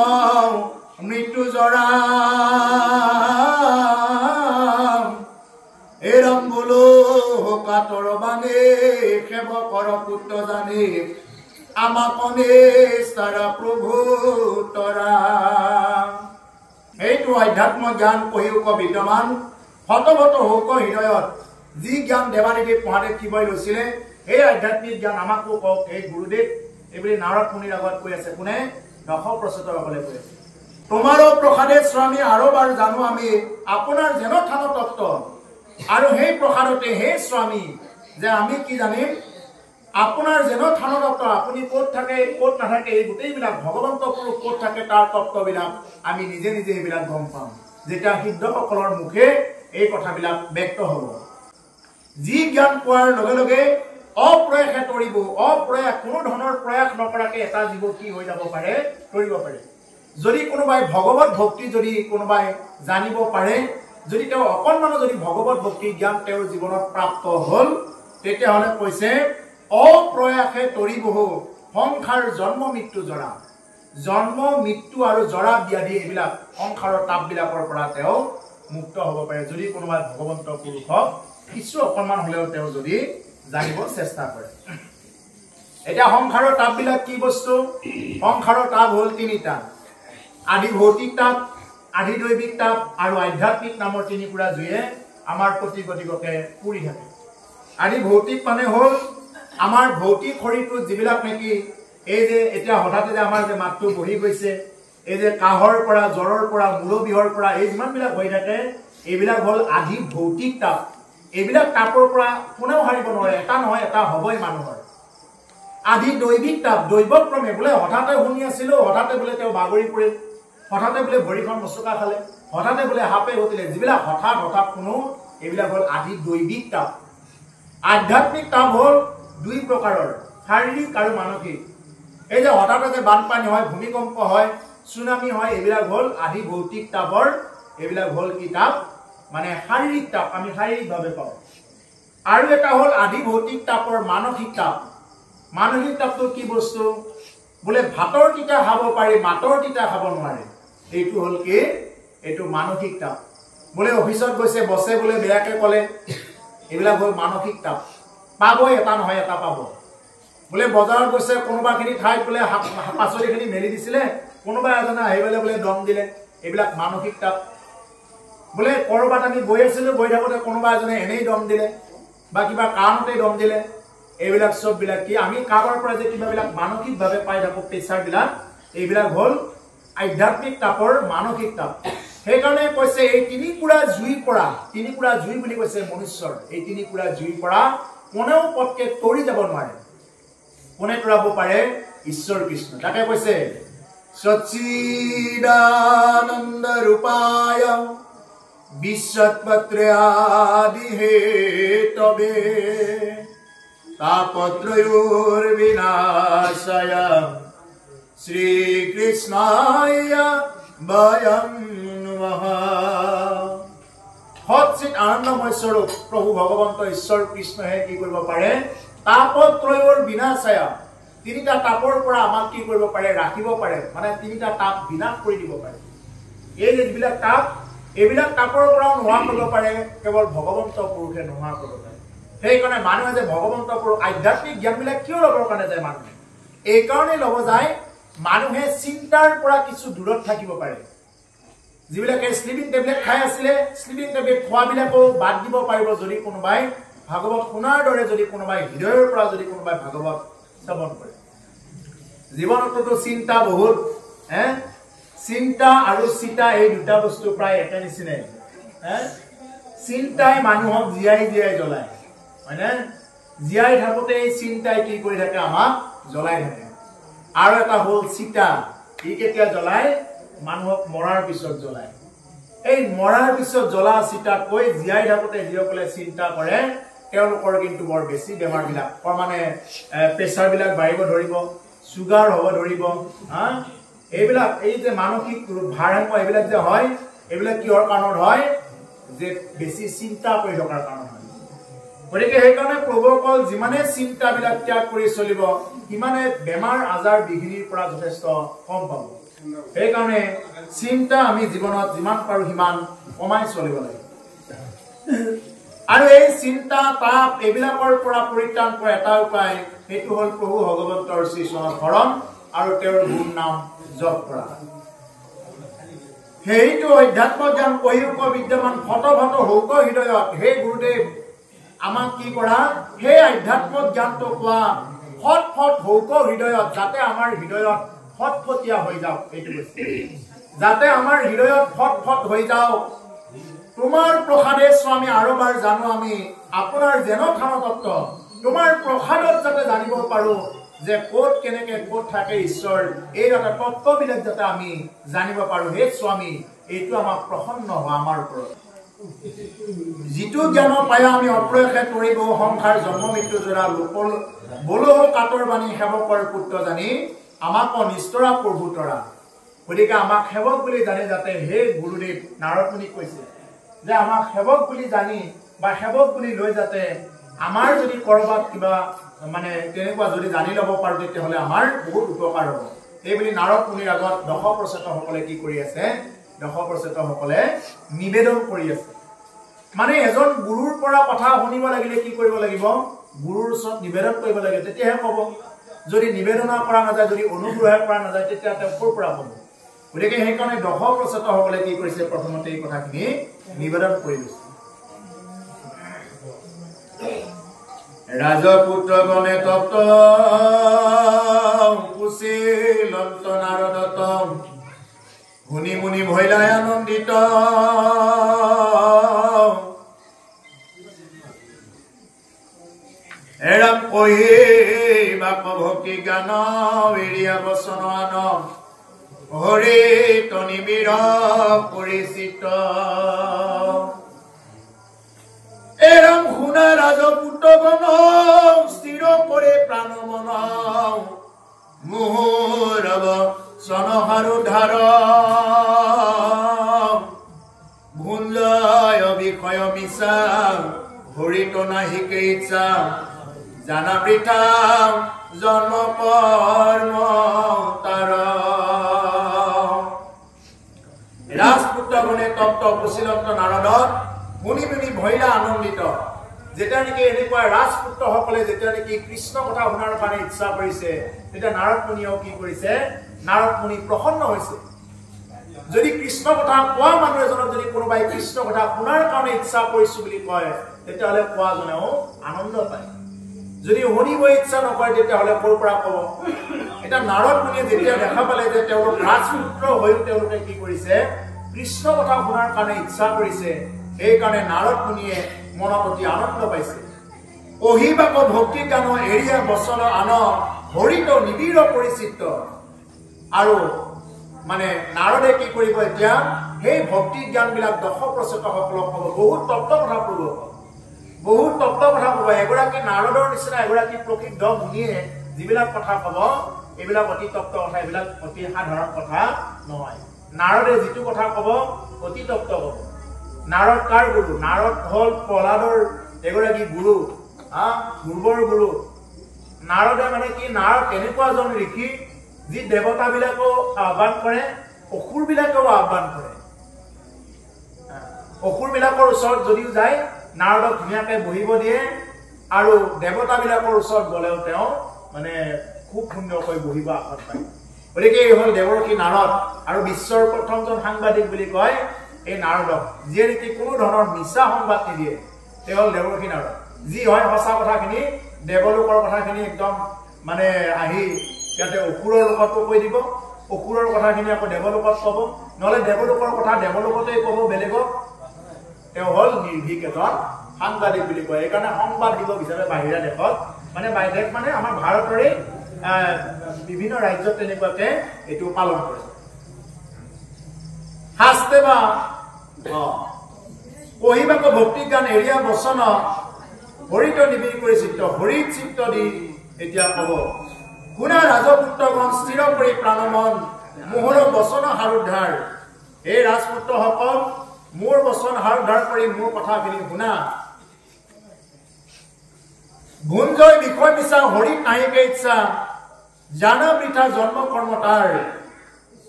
মৃত্যু জৰা এৰম বলো কাতৰ বানে সেবকৰ পুত্ৰ জানি আমাকনে সারা প্রভু তরা এইটো আধ্যাত্ম জ্ঞান কহিও বিদ্যমান হতভত হৌক হৃদয়ত যি জ্ঞান দেৱানীদেৱ মহাদেৱ শিৱই লৈছিলে এই আধ্যাত্মিক জ্ঞান আমাকো কওক এই গুৰুদেৱ এইবুলি নাৰদ মুনিৰ আগত কৈ আছে কোনে দশ প্ৰচেতসকলে কৈ আছে তোমাৰো প্ৰসাদে স্বামী আৰু বাৰ জানো আমি আপোনাৰ যেন থান তত্ত্ব আৰু সেই প্ৰসাদতে হে স্বামী যে আমি কি জানিম আপোনাৰ যেন থান তত্ত্ব আপুনি ক'ত থাকে ক'ত নাথাকে এই গোটেইবিলাক ভগৱন্ত পুৰুষ ক'ত থাকে তাৰ তত্ত্ববিলাক আমি নিজে নিজে এইবিলাক গম পাম যেতিয়া সিদ্ধসকলৰ মুখে এই কথাবিলাক ব্যক্ত হ'ব যি জ্ঞান পোৱাৰ লগে লগে অপ্ৰয়াসে তৰিব অপ্ৰয়াস কোনো ধৰণৰ প্ৰয়াস নকৰাকে এটা জীৱ কি হৈ যাব পাৰে তৰিব পাৰে যদি কোনোবাই ভগৱত ভক্তি যদি কোনোবাই জানিব পাৰে যদি তেওঁ অকণমানো যদি ভগৱত ভক্তি জ্ঞান তেওঁৰ জীৱনত প্ৰাপ্ত হ'ল তেতিয়াহ'লে কৈছে অপ্ৰয়াসে তৰিব সংসাৰ জন্ম মৃত্যু জৰা জন্ম মৃত্যু আৰু জৰা ব্যাধি এইবিলাক সংসাৰৰ তাপবিলাকৰ পৰা তেওঁ মুক্ত হ'ব পাৰে যদি কোনোবাই ভগৱন্ত পুৰুষক কিছু অকণমান হ'লেও তেওঁ যদি জানিব চেষ্টা কৰে এতিয়া সংসাৰৰ তাপবিলাক কি বস্তু সংসাৰৰ তাপ হ'ল তিনিটা আদি ভৌতিক তাপ আদি দৈবিক তাপ আৰু আধ্যাত্মিক নামৰ তিনিপুৰা জুয়ে আমাৰ প্ৰতি গতিকে পুৰি থাকে আদি ভৌতিক মানে হ'ল আমাৰ ভৌতিক শৰীৰটোত যিবিলাক নেকি এই যে এতিয়া হঠাতে যে আমাৰ যে মাতটো বহি গৈছে এই যে কাহৰ পৰা জ্বৰৰ পৰা মূৰবিহৰ পৰা এই যিমানবিলাক হৈ থাকে এইবিলাক হ'ল আদি ভৌতিক তাপ এইবিলাক তাপৰ পৰা কোনেও হাৰিব নোৱাৰে এটা নহয় এটা হ'বই মানুহৰ আদি দৈবিক তাপ দৈৱক্ৰমে বোলে হঠাতে শুনি আছিলো হঠাতে বোলে তেওঁ বাগৰি পৰিল হঠাতে বোলে ভৰিখন মচকা খালে হঠাতে বোলে হাপে ঘটিলে যিবিলাক হঠাৎ কোনো এইবিলাক হ'ল আদি দৈবিক তাপ আধ্যাত্মিক তাপ হ'ল দুই প্ৰকাৰৰ শাৰীৰিক আৰু মানসিক এই যে হঠাতে যে বানপানী হয় ভূমিকম্প হয় সুনামি হয় এইবিলাক হ'ল আদি ভৌতিক তাপৰ এইবিলাক হ'ল কি তাপ মানে শাৰীৰিক তাপ আমি শাৰীৰিকভাৱে পাওঁ আৰু এটা হ'ল আদি ভৌতিক তাপৰ মানসিক তাপটো কি বস্তু বোলে ভাতৰ তিতা খাব পাৰি মাতৰ তিতা খাব নোৱাৰে এইটো হ'ল কি এইটো মানসিক তাপ বোলে অফিচত গৈছে বছে বোলে বেয়াকে ক'লে এইবিলাক হ'ল মানসিক তাপ পাবই এটা নহয় এটা পাব বোলে বজাৰত গৈছে কোনোবাখিনি ঠাইত বোলে পাচলিখিনি মেলি দিছিলে কোনোবা এজনে আহি পেলাই বোলে দম দিলে এইবিলাক মানসিক তাপ বোলে কৰবাত আমি গৈ আছিলো গৈ থাকোঁতে কোনোবা এজনে এনেই দম দিলে বা কিবা কাৰণতে দম দিলে এইবিলাক সববিলাক কি আমি কাৰোবাৰ পৰা যে কিবাবিলাক মানসিকভাৱে পাই থাকোঁ প্ৰেচাৰবিলাক এইবিলাক হ'ল আধ্যাত্মিক তাপৰ মানসিক তাপ সেইকাৰণে কৈছে এই তিনিপুৰা জুই বুলি কৈছে মনুষ্যৰ এই তিনিপুৰা জুইৰ পৰা কোনেও পটকে তৰি যাব নোৱাৰে কোনে তৰাব পাৰে ঈশ্বৰ কৃষ্ণ তাকে কৈছে সচ্চিদানন্দ ৰূপায় বিশ্বৎপত্ৰ্যাদি হেতবে তাপত্ৰয়োৰ বিনাশায় শ্ৰীকৃষ্ণায় বয়ং নমঃ সচ্চিত আনন্দময় স্বৰূপ প্ৰভু ভগৱন্ত ঈশ্বৰ কৃষ্ণহে কি কৰিব পাৰে তাপত্ৰয়োৰ বিনাশায় তিনিটা তাপৰ পৰা আমাক কি কৰিব পাৰে ৰাখিব পাৰে মানে তিনিটা তাপ বিনাশ কৰি দিব পাৰে এই যিবিলাক তাপ এইবিলাক তাপৰ পৰাও নোহোৱা কৰিব পাৰে কেৱল ভগৱন্ত পুৰুষে নোহোৱা কৰিব পাৰে সেইকাৰণে মানুহে যে ভগৱন্ত পুৰুষ আধ্যাত্মিক জ্ঞানবিলাক কিয় ল'বৰ কাৰণে যায় মানুহে এইকাৰণে ল'ব যায় মানুহে চিন্তাৰ পৰা কিছু দূৰত থাকিব পাৰে যিবিলাকে স্লিপিং টেবলেট খাই আছিলে স্লিপিং টেবলেট খোৱাবিলাকো বাদ দিব পাৰিব যদি কোনোবাই ভাগৱত শুনাৰ দৰে যদি কোনোবাই হৃদয়ৰ পৰা যদি কোনোবাই ভাগৱত শ্ৰৱণ কৰে জীৱনততো চিন্তা বহুত চিন্তা আৰু চিতা এই দুটা বস্তু প্ৰায় একে নিচিনাই চিন্তাই মানুহক জীয়াই জ্বলায় হয়নে জীয়াই থাকোঁতে এই চিন্তাই কি কৰি থাকে আমাক জ্বলাই থাকে আৰু এটা হ'ল চিতা ই কেতিয়া জ্বলায় মানুহক মৰাৰ পিছত জ্বলায় এই মৰাৰ পিছত জ্বলা চিতাতকৈ জীয়াই থাকোঁতে যিসকলে চিন্তা কৰে তেওঁলোকৰ কিন্তু বৰ বেছি বেমাৰবিলাক মানে প্ৰেচাৰবিলাক বাঢ়িব ধৰিব চুগাৰ হ'ব ধৰিব এইবিলাক এই যে মানসিক ভাৰসাম্য এইবিলাক যে হয় এইবিলাক কিহৰ কাৰণত হয় যে বেছি চিন্তা কৰি থকাৰ কাৰণত হয় গতিকে সেইকাৰণে প্ৰভুসকল যিমানে চিন্তাবিলাক ত্যাগ কৰি চলিব সিমানে বেমাৰ আজাৰ বিঘিনিৰ পৰা যথেষ্ট কম পাব সেইকাৰণে চিন্তা আমি জীৱনত যিমান পাৰোঁ সিমান কমাই চলিব লাগে আৰু এই চিন্তা তাপ এইবিলাকৰ পৰা পৰিত্ৰাণ কৰা এটা উপায় সেইটো হ'ল প্ৰভু ভগৱন্তৰ শ্ৰীচৰণৰ শৰণ আৰু তেওঁৰ গুণ নাম জপ কৰা সেইটো অধ্যাত্ম জ্ঞান কৈৰূপ বিদ্যমান ফট হৌক হৃদয়ত হে গুৰুদেৱ আমাক কি কৰা সেই আধ্যাত্ম জ্ঞানটো কোৱা ফট হৌক হৃদয়ত যাতে আমাৰ হৃদয়ত ফটফটীয়া হৈ যাওক এইটো কৈছে যাতে আমাৰ হৃদয়ত ফট হৈ যাওক তোমাৰ প্ৰসাদে স্বামী আৰবাৰ জানো আমি আপোনাৰ যেন থান তত্ত্ব তোমাৰ প্ৰসাদত যাতে জানিব পাৰো যে ক'ত কেনেকে ক'ত থাকে ঈশ্বৰ এই এটা তত্ত্ববিলাক যাতে আমি জানিব পাৰো হে স্বামী এইটো আমাক প্ৰসন্ন হোৱা আমাৰ ওপৰত যিটো জ্ঞান পাই আমি অপ্ৰয়সে কৰিব সংসাৰ জন্ম মৃত্যু জোৰা লোপল বলহ কাতৰ বাণী সেৱকৰ পুত্ৰ জানি আমাক নিষ্ঠৰা প্ৰভু তৰা গতিকে আমাক সেৱক বুলি জানি যাতে হে গুৰুদেৱ নাৰদ মুনিক কৈছে যে আমাক সেৱক বুলি জানি বা সেৱক বুলি লৈ যাতে আমাৰ যদি কৰবাত কিবা মানে তেনেকুৱা যদি জানি ল'ব পাৰো তেতিয়াহ'লে আমাৰ বহুত উপকাৰ হ'ব এই বুলি নাৰদ মুনিৰ আগত দশপ্ৰচেতসকলে কি কৰি আছে দশপ্ৰচেতসকলে নিবেদন কৰি আছে মানে এজন গুৰুৰ পৰা কথা শুনিব লাগিলে কি কৰিব লাগিব গুৰুৰ ওচৰত নিবেদন কৰিব লাগে তেতিয়াহে ক'ব যদি নিবেদন কৰা নাযায় যদি অনুগ্ৰহ কৰা নাযায় তেতিয়া তেওঁ ক'ৰ পৰা ক'ব গতিকে সেইকাৰণে দশপ্ৰচেতসকলে কি কৰিছে প্ৰথমতে এই কথাখিনি নিবেদন কৰি লৈছে ৰাজপুত্ৰগণে তপ্ত কুশীল নাৰদত শুনি মুনি ভৈলাই আনন্দিত এৰাম কহি বাক ভক্তি গান এৰিয়া বচন আন হৰি তনিবীৰ পৰিচিত এৰাম শুনা ৰাজপুত্ৰগণ স্থিৰ কৰে প্ৰাণ মন মুহুৰব চনহাৰু ধাৰ ভুঞ্জয় বিষয় মিছা হৰিত নাহিকে ইচ্ছা জানা বৃথা জন্ম কৰ্ম তাৰ ৰাজপুত্ৰগণে তপ্ত কুশীলন্ত নাৰদত শুনি শুনি ভৈলা আনন্দিত যেতিয়া নেকি এনেকুৱা ৰাজপুত্ৰসকলে যেতিয়া নেকি কৃষ্ণ কথা শুনাৰ কাৰণে ইচ্ছা কৰিছে তেতিয়া নাৰদ মুনিয়েও কি কৰিছে নাৰদ মুনি প্ৰসন্ন হৈছে যদি কৃষ্ণ কথা কোৱা মানুহ এজনক যদি কোনোবাই কৃষ্ণ কথা শুনাৰ কাৰণে ইচ্ছা কৰিছো বুলি কয় তেতিয়াহ'লে কোৱাজনেও আনন্দ পায় যদি শুনিব ইচ্ছা নকৰে তেতিয়াহ'লে ক'ৰ পৰা ক'ব এটা নাৰদ মুনিয়ে যেতিয়া দেখা পালে যে তেওঁলোক ৰাজপুত্ৰ হৈও তেওঁলোকে কি কৰিছে কৃষ্ণ কথা শুনাৰ কাৰণে ইচ্ছা কৰিছে সেইকাৰণে নাৰদ মুনিয়ে মনত অতি আনন্দ পাইছে অহিবাক ভক্তি গান এৰিয়া বচন আন হৰিত নিবিড় পৰিচিত আৰু মানে নাৰদে কি কৰিব এতিয়া সেই ভক্তি জ্ঞানবিলাক দশপ্ৰচেতসকলক ক'ব বহুত তত্ত্ব কথা ক'ব বহুত তত্ত্ব কথা ক'ব এগৰাকী নাৰদৰ নিচিনা এগৰাকী প্ৰকৃত মুনিয়ে যিবিলাক কথা ক'ব এইবিলাক অতি তত্ত্ব কথা এইবিলাক অতি সাধাৰণ কথা নহয় নাৰদে যিটো কথা ক'ব অতি তত্ত্ব ক'ব নাৰদ কাৰ গুৰু নাৰদ হ'ল প্ৰহ্লাদৰ এগৰাকী গুৰু পূৰ্বৰ গুৰু নাৰদে মানে কি নাৰদ তেনেকুৱা এজন ঋষি যি দেৱতাবিলাকো আহ্বান কৰে অসুৰবিলাকেও আহ্বান কৰে অসুৰবিলাকৰ ওচৰত যদিও যায় নাৰদক ধুনীয়াকে বহিব দিয়ে আৰু দেৱতাবিলাকৰ ওচৰত গ'লেও তেওঁ মানে খুব সুন্দৰকৈ বহিব আশাত পায় গতিকে এই হ'ল দেৱৰ্ষি নাৰদ আৰু বিশ্বৰ প্ৰথমজন সাংবাদিক বুলি কয় এই নাৰদক যিয়ে নেকি কোনো ধৰণৰ মিছা সংবাদ নিদিয়ে তেওঁ হ'ল দেৱৰ্ষি নাৰদ যি হয় সঁচা কথাখিনি দেৱলোকৰ কথাখিনি একদম মানে আহি ইয়াতে অসুৰৰ লোকতো কৈ দিব অসুৰৰ কথাখিনি আকৌ দেৱলোকত ক'ব নহ'লে দেৱলোকৰ কথা দেৱলোকতে ক'ব বেলেগক তেওঁ হ'ল নিৰ্ভীক এজন সাংবাদিক বুলি কয় এইকাৰণে সংবাদ দিব বিচাৰে বাহিৰা দেশত মানে দেশ মানে আমাৰ ভাৰতৰে বিভিন্ন ৰাজ্যত তেনেকুৱাকে এইটো পালন কৰে শাস্তে বা কহিবাক ভক্তি গান এৰিয়া বচন হৰিত নিবিড় পৰিচিত হৰিত চিত্ত দি এতিয়া ক'ব শুনা ৰাজপুত্ৰগণ স্থিৰ কৰি প্ৰাণ মন মোহৰ বচন হাৰুদ্ধাৰ এই ৰাজপুত্ৰসকল মোৰ বচন হাৰুদ্ধাৰ কৰি মোৰ কথাখিনি শুনা ভুঞ্জয় বিষয় মিছা হৰিত নাহিকে ইচ্ছা জানা বৃথা জন্ম কৰ্ম তাৰ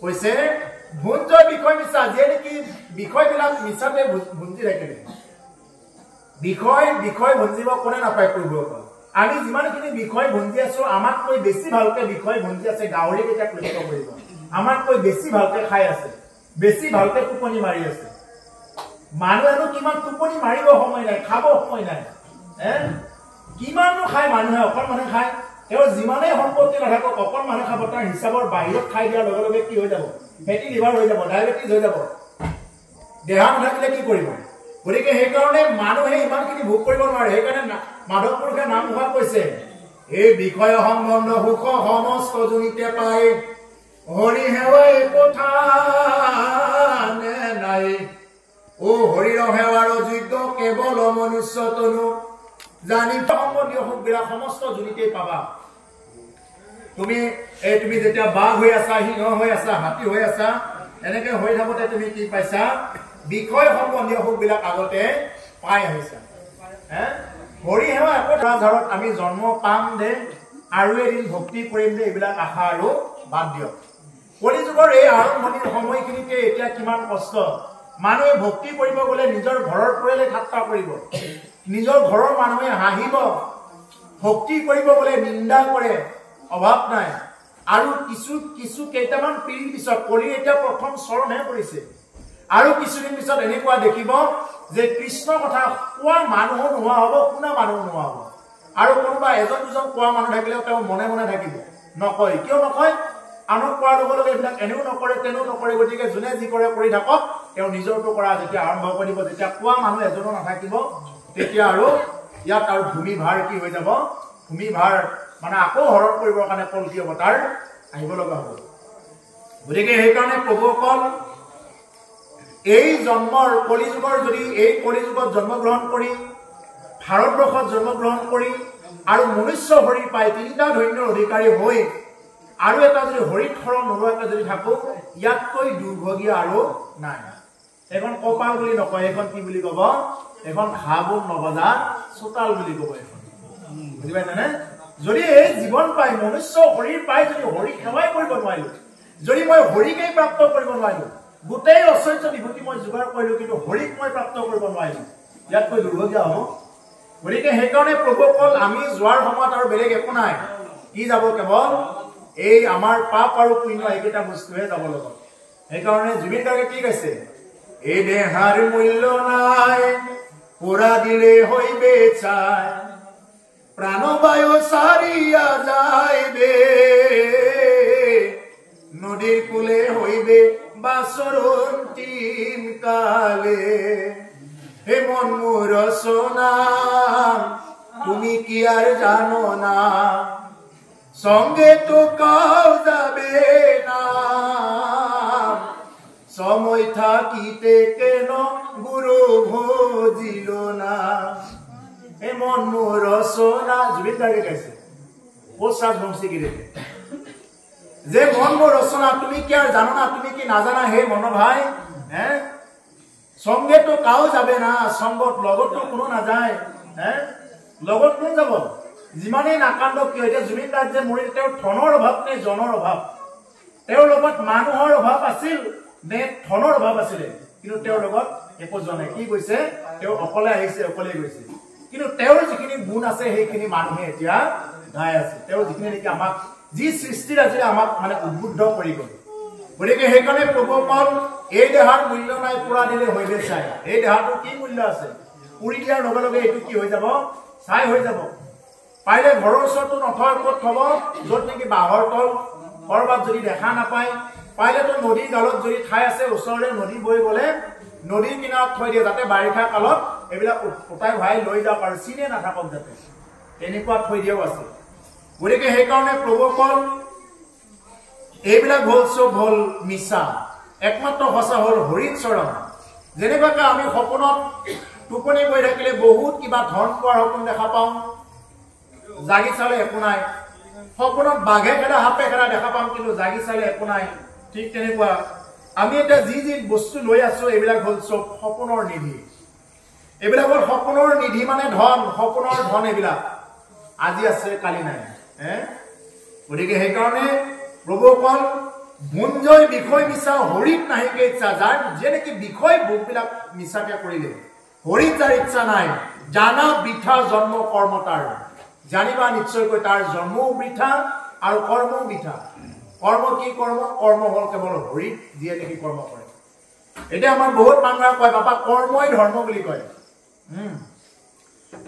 কৈছে ভুঞ্জয় বিষয় মিছা যিয়ে নেকি বিষয়বিলাক মিছাতে ভুঞ্জি থাকিলে বিষয় ভুঞ্জিব কোনে নাপায় প্ৰভুসকল আমি যিমানখিনি বিষয় ভুঞ্জি আছো আমাতকৈ বেছি ভালকে বিষয় ভুঞ্জি আছে গাহৰি কেইটাক লক্ষ্য কৰিব আমাতকৈ বেছি ভালকে খাই আছে বেছি ভালকে টোপনি মাৰি আছে মানুহেনো কিমান টোপনি মাৰিব সময় নাই খাব সময় নাই কিমানো খায় মানুহে অকল মানুহে খায় তেওঁ যিমানেই সম্পত্তি নাথাকক অকল মানুহে খাব তাৰ হিচাপৰ বাহিৰত খাই দিয়াৰ লগে লগে কি হৈ যাব ফেটি লিভাৰ হৈ যাব ডায়েবেটিছ হৈ যাব দেহা নাথাকিলে কি কৰিব গতিকে সেইকাৰণে মানুহে ইমানখিনি ভোগ কৰিব নোৱাৰে সেইকাৰণে মাধৱ পুৰুষে নামঘোষা কৈছে এই বিষয় সম্বন্ধ সুখ সমস্ত জনিতে পাই হৰি সেৱাই কথা নাই ও হৰিৰ সেৱাৰ যোগ্য কেৱল মনুষ্য তনু জানি সম্বন্ধীয় সুখবিলাক সমস্ত জনিতে পাবা তুমি যেতিয়া বাঘ হৈ আছা সিংহ হৈ আছা হাতী হৈ আছা এনেকে হৈ থাকোতে তুমি কি পাইছা বিষয় সম্বন্ধীয় সুখবিলাক আগতে পাই আহিছা হৰি সেৱা একোধাৰত আমি জন্ম পাম দে আৰু এদিন ভক্তি কৰিম দে এইবিলাক আশা আৰু বাদ দিয়ক কলিযুগৰ এই আৰম্ভণিৰ সময়খিনিতে এতিয়া কিমান কষ্ট মানুহে ভক্তি কৰিব গ'লে নিজৰ ঘৰৰ পৰিয়ালে ঠাট্টা কৰিব নিজৰ ঘৰৰ মানুহে হাঁহিব ভক্তি কৰিব গ'লে নিন্দা কৰে অভাৱ নাই আৰু কিছু কেইটামান পিঢ়িৰ পিছত কলি এতিয়া প্ৰথম চৰণহে পৰিছে আৰু কিছুদিন পিছত এনেকুৱা দেখিব যে কৃষ্ণ কথা কোৱা মানুহ নোহোৱা হ'ব শুনা মানুহ নোহোৱা হ'ব আৰু কোনোবা এজন দুজন কোৱা মানুহ থাকিলেও তেওঁ মনে মনে থাকিব নকয় কিয় নকয় আনক কোৱাৰ লগে লগে এইবিলাক এনেও নকৰে তেনেও নকৰে গতিকে যোনে যি কৰে কৰি থাকক তেওঁ নিজৰটো কৰা যেতিয়া আৰম্ভ কৰিব যেতিয়া কোৱা মানুহ এজনো নাথাকিব তেতিয়া আৰু ইয়াত আৰু ভূমি ভাৰ কি হৈ যাব ভূমি ভাৰ মানে আকৌ হৰণ কৰিবৰ কাৰণে কল্কি অৱতাৰ আহিব লগা হ'ব গতিকে সেইকাৰণে প্ৰভুসকল এই জন্মৰ কলিযুগৰ যদি এই কলিযুগত জন্মগ্ৰহণ কৰি ভাৰতবৰ্ষত জন্মগ্ৰহণ কৰি আৰু মনুষ্য শৰীৰ পাই তিনিটা ধন্যৰ অধিকাৰী হৈ আৰু এটা যদি হৰিত শৰণ নোলোৱাকৈ যদি থাকো ইয়াতকৈ দুৰ্ভগীয়া আৰু নাই এখন কপাল বুলি নকয় এখন কি বুলি কব এখন ঘাবন নবজা চোতাল বুলি কব এখন বুজি পাইছানে যদি এই জীৱন পাই মনুষ্য শৰীৰ পাই যদি হৰি সেৱাই কৰিব নোৱাৰিলো যদি মই হৰিকেই প্ৰাপ্ত কৰিব নোৱাৰিলো গোটেই ঐশ্বৰ্য বিভূতি মই যোগাৰ কৰিলো কিন্তু হৰিক মই প্ৰাপ্ত কৰিব নোৱাৰিলো ইয়াতকৈ দুৰ্ভগীয়া হ'ব গতিকে সেইকাৰণে প্ৰভুসকল আমি যোৱাৰ সময়ত আৰু বেলেগ একো নাই কি যাব কেৱল এই আমাৰ পাপ আৰু পুণ্য এইকেইটা বস্তুহে যাব লগত সেইকাৰণে জুবিন গাৰ্গে কি কৈছে এই দেহাৰ মূল্য নাই পুৰা দিলে হইবে চাই প্ৰাণবায়ু সারিয়া যাইবে নদীর কুলে হইবে বাসর অন্তিম কালে হে মন মোর সোনা তুমি কি আর জানো না সঙ্গে তো কাউ যাবে না সময় থাকিতে কেন গুরু ভজিল না হে মন মোর সোনা জুবিন গার্গে গাইছে কোচ বংশী গীতে যে মন মোর রচনা তুমি কি আর জানো না তুমি কি না জানা হে মন ভাই হ্যাঁ সঙ্গে তো কাউ যাবে না সঙ্গত লগত তো কোনো না যায় হ্যাঁ লগত কোন যাব যিমানে নাকান্দ কি হইতে জুবিন গাৰ্গ যে মৰিল তেওঁৰ ধনৰ অভাৱ নে জনৰ অভাৱ তেওঁৰ লগত মানুহৰ অভাৱ আছিল নে ধনৰ অভাৱ আছিল কিন্তু তেওঁৰ লগত একোজনে কি কৈছে তেওঁ অকলে আহিছে অকলে গৈছে কিন্তু তেওঁৰ যিখিনি গুণ আছে সেইখিনি মানুহে এতিয়া গাই আছে তেওঁৰ যিখিনি নেকি আমাক যি সৃষ্টিৰ আজি আমাক মানে উদ্বুদ্ধ কৰি গ'ল গতিকে সেইকাৰণে প্ৰভুসকল এই দেহাৰ মূল্য নাই পুৰা দিলে হইবে চাই এই দেহাটো কি মূল্য আছে পুৰি দিয়াৰ লগে লগে এইটো কি হৈ যাব চাই হৈ যাব পাইলে ঘৰৰ ওচৰতো নথয় ক'ত থব য'ত নেকি বাঁহৰ তল কৰবাত যদি দেখা নাপায় পাইলেতো নদীৰ গালত যদি ঠাই আছে ওচৰৰে নদী বৈ গ'লে নদীৰ কিনাৰত থৈ দিয়ে যাতে বাৰিষা কালত এইবিলাক উঠাই ভৰাই লৈ যাওক আৰু চিনে নাথাকক যাতে তেনেকুৱা থৈ দিয়াও আছে গতিকে সেইকাৰণে প্ৰভুসকল এইবিলাক হ'ল চব হ'ল মিছা একমাত্ৰ সঁচা হ'ল হৰিত চৰণ যেনেকুৱাকৈ আমি সপোনত টোপনি গৈ থাকিলে বহুত কিবা ধন পোৱাৰ সপোন দেখা পাওঁ জাগি চালে একো নাই সপোনত বাঘে খেদা সাপে খেদা দেখা পাম কিন্তু জাগি চালে একো নাই ঠিক তেনেকুৱা আমি এতিয়া যি যি বস্তু লৈ আছো এইবিলাক হ'ল চব সপোনৰ নিধি এইবিলাক হ'ল সপোনৰ নিধি মানে ধন সপোনৰ ধন এইবিলাক আজি আছে কালি নাই গতিকে সেইকাৰণে প্ৰভুসকল ভুঞ্জয় বিষয় মিছা হৰিত নাহিকে ইচ্ছা যাৰ যে নেকি বিষয় ভোগবিলাক মিছাকে কৰিলে হৰিত যাৰ ইচ্ছা নাই জানা বৃথা জন্ম কৰ্ম তাৰ জানিবা নিশ্চয়কৈ তাৰ জন্মও বৃথা আৰু কৰ্মও বৃথা কৰ্ম কি কৰ্ম কৰ্ম হ'ল কেৱল হৰিত যিয়ে নেকি কৰ্ম কৰে এতিয়া আমাৰ বহুত মানুহে কয় বাবা কৰ্মই ধৰ্ম বুলি কয়